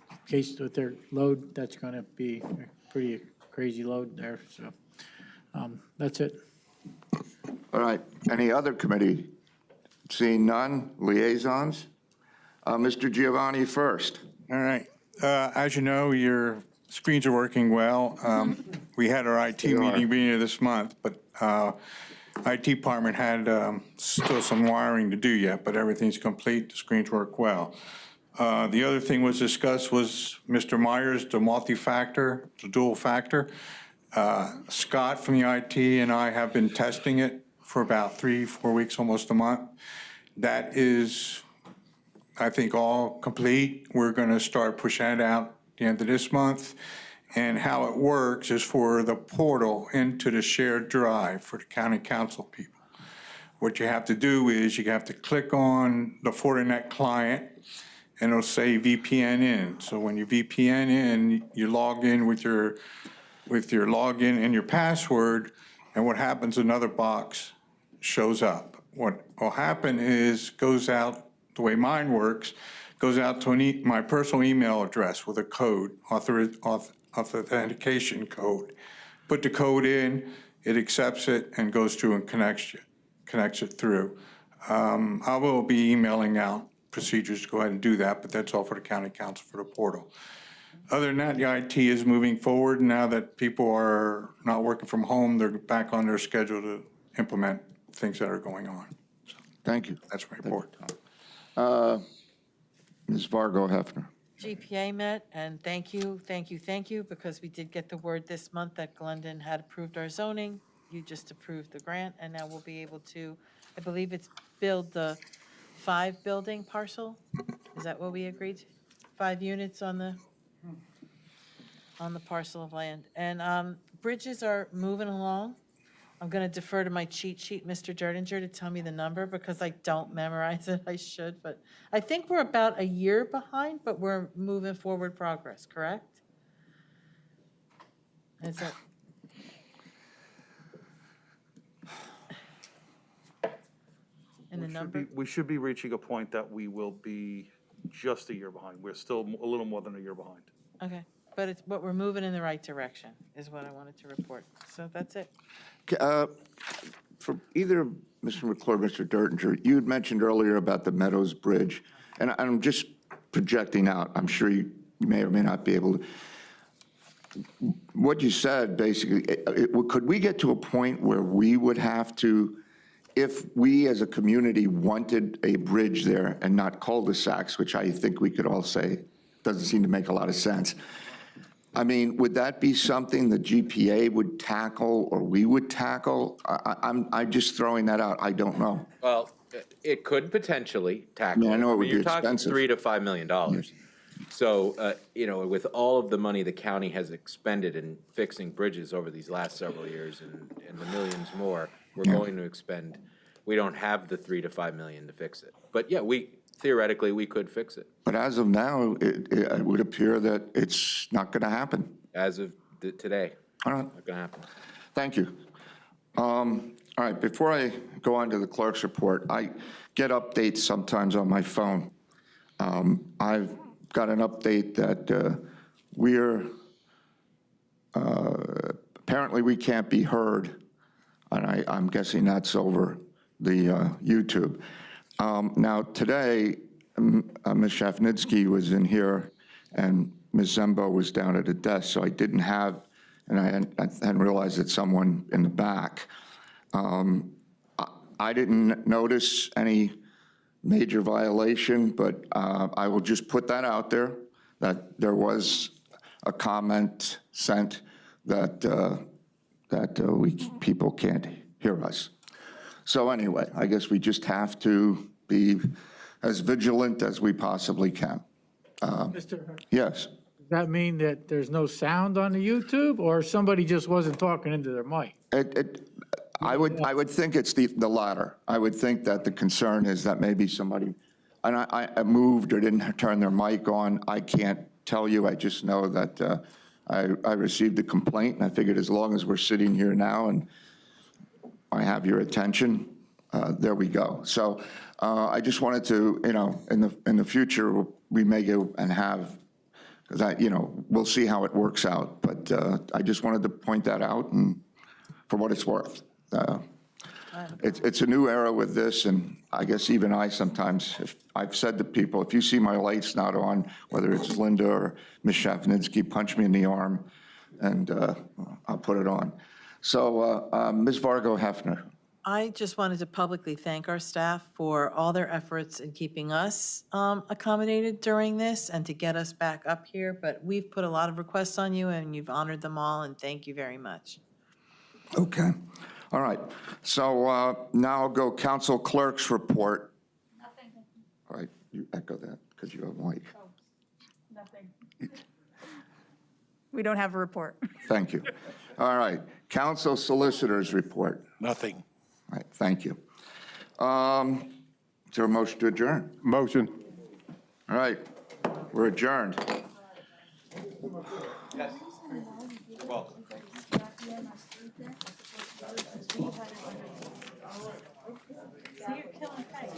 load. That's going to be a pretty crazy load there. So that's it. All right. Any other committee? Seeing none. Liaisons? Mr. Giovanni first. All right. As you know, your screens are working well. We had our IT meeting beginning of this month, but IT department had still some wiring to do yet, but everything's complete. The screens work well. The other thing was discussed was Mr. Myers, the multi-factor, the dual factor. Scott from the IT and I have been testing it for about 3-4 weeks, almost a month. That is, I think, all complete. We're going to start pushing it out at the end of this month. And how it works is for the portal into the shared drive for the county council people. What you have to do is you have to click on the Fortinet client and it'll say VPN in. So when you VPN in, you log in with your login and your password, and what happens, another box shows up. What will happen is goes out, the way mine works, goes out to my personal email address with a code, authentication code. Put the code in, it accepts it and goes through and connects it through. I will be emailing out procedures to go ahead and do that, but that's all for the county council for the portal. Other than that, the IT is moving forward. Now that people are not working from home, they're back on their schedule to implement things that are going on. So, thank you. that's my report. Ms. Vargo Hefner. GPA met, and thank you, because we did get the word this month that Glendon had approved our zoning. You just approved the grant, and now we'll be able to, I believe it's build the 5-building parcel. Is that what we agreed? 5 units on the parcel of land. And bridges are moving along. I'm going to defer to my cheat sheet, Mr. Derdinger, to tell me the number because I don't memorize it. I should, but I think we're about a year behind, but we're moving forward progress, correct? Is that? And the number? We should be reaching a point that we will be just a year behind. We're still a little more than a year behind. Okay, but we're moving in the right direction is what I wanted to report. So that's it. For either Mr. McClure or Mr. Dertinger, you had mentioned earlier about the Meadows Bridge, and I'm just projecting out. I'm sure you may or may not be able to. What you said, basically, could we get to a point where we would have to, if we as a community wanted a bridge there and not cul-de-sacs, which I think we could all say doesn't seem to make a lot of sense. I mean, would that be something the GPA would tackle or we would tackle? I'm just throwing that out. I don't know. Well, it could potentially tackle. Yeah, I know it would be You're talking expensive. $3 to $5 million. So, with all of the money the county has expended in fixing bridges over these last several years and the millions more we're going to expend, we don't have the $3 to $5 million to fix it. But yeah, theoretically, we could fix it. But as of now, it would appear that it's not going to happen. As of today, all right. Not going to happen. Thank you. All right, before I go on to the clerk's report, I get updates sometimes on my phone. I've got an update that we're apparently we can't be heard, and I'm guessing that's over the YouTube. Now, today, Ms. Shafnitsky was in here, and Ms. Zembo was down at a desk, so I didn't have, and I hadn't realized that someone in the back. I didn't notice any major violation, but I will just put that out there, that there was a comment sent that people can't hear us. So anyway, I guess we just have to be as vigilant as we possibly can. Mr. Hurd, Yes. does that mean that there's no sound on the YouTube, or somebody just wasn't talking into their mic? I would think it's the latter. I would think that the concern is that maybe somebody, and I moved or didn't turn their mic on. I can't tell you. I just know that I received a complaint, and I figured as long as we're sitting here now and I have your attention, there we go. So I just wanted to, in the future, we may go and have, because we'll see how it works out. But I just wanted to point that out, and for what it's worth. It's a new era with this, and I guess even I sometimes, if I've said to people, if you see my lights not on, whether it's Linda or Ms. Shafnitsky, punch me in the arm, and I'll put it on. So Ms. Vargo Hefner. I just wanted to publicly thank our staff for all their efforts in keeping us accommodated during this and to get us back up here. But we've put a lot of requests on you, and you've honored them all, and thank you very much. Okay. All right. So now I'll go council clerk's report. Nothing. All right. You echo that because you have a mic. Nothing. We don't have a report. Thank you. All right. Council solicitor's report. Nothing. All right. Thank you. Is there a motion to adjourn? Motion. All right. We're adjourned. Yes. Welcome. See, you're killing things.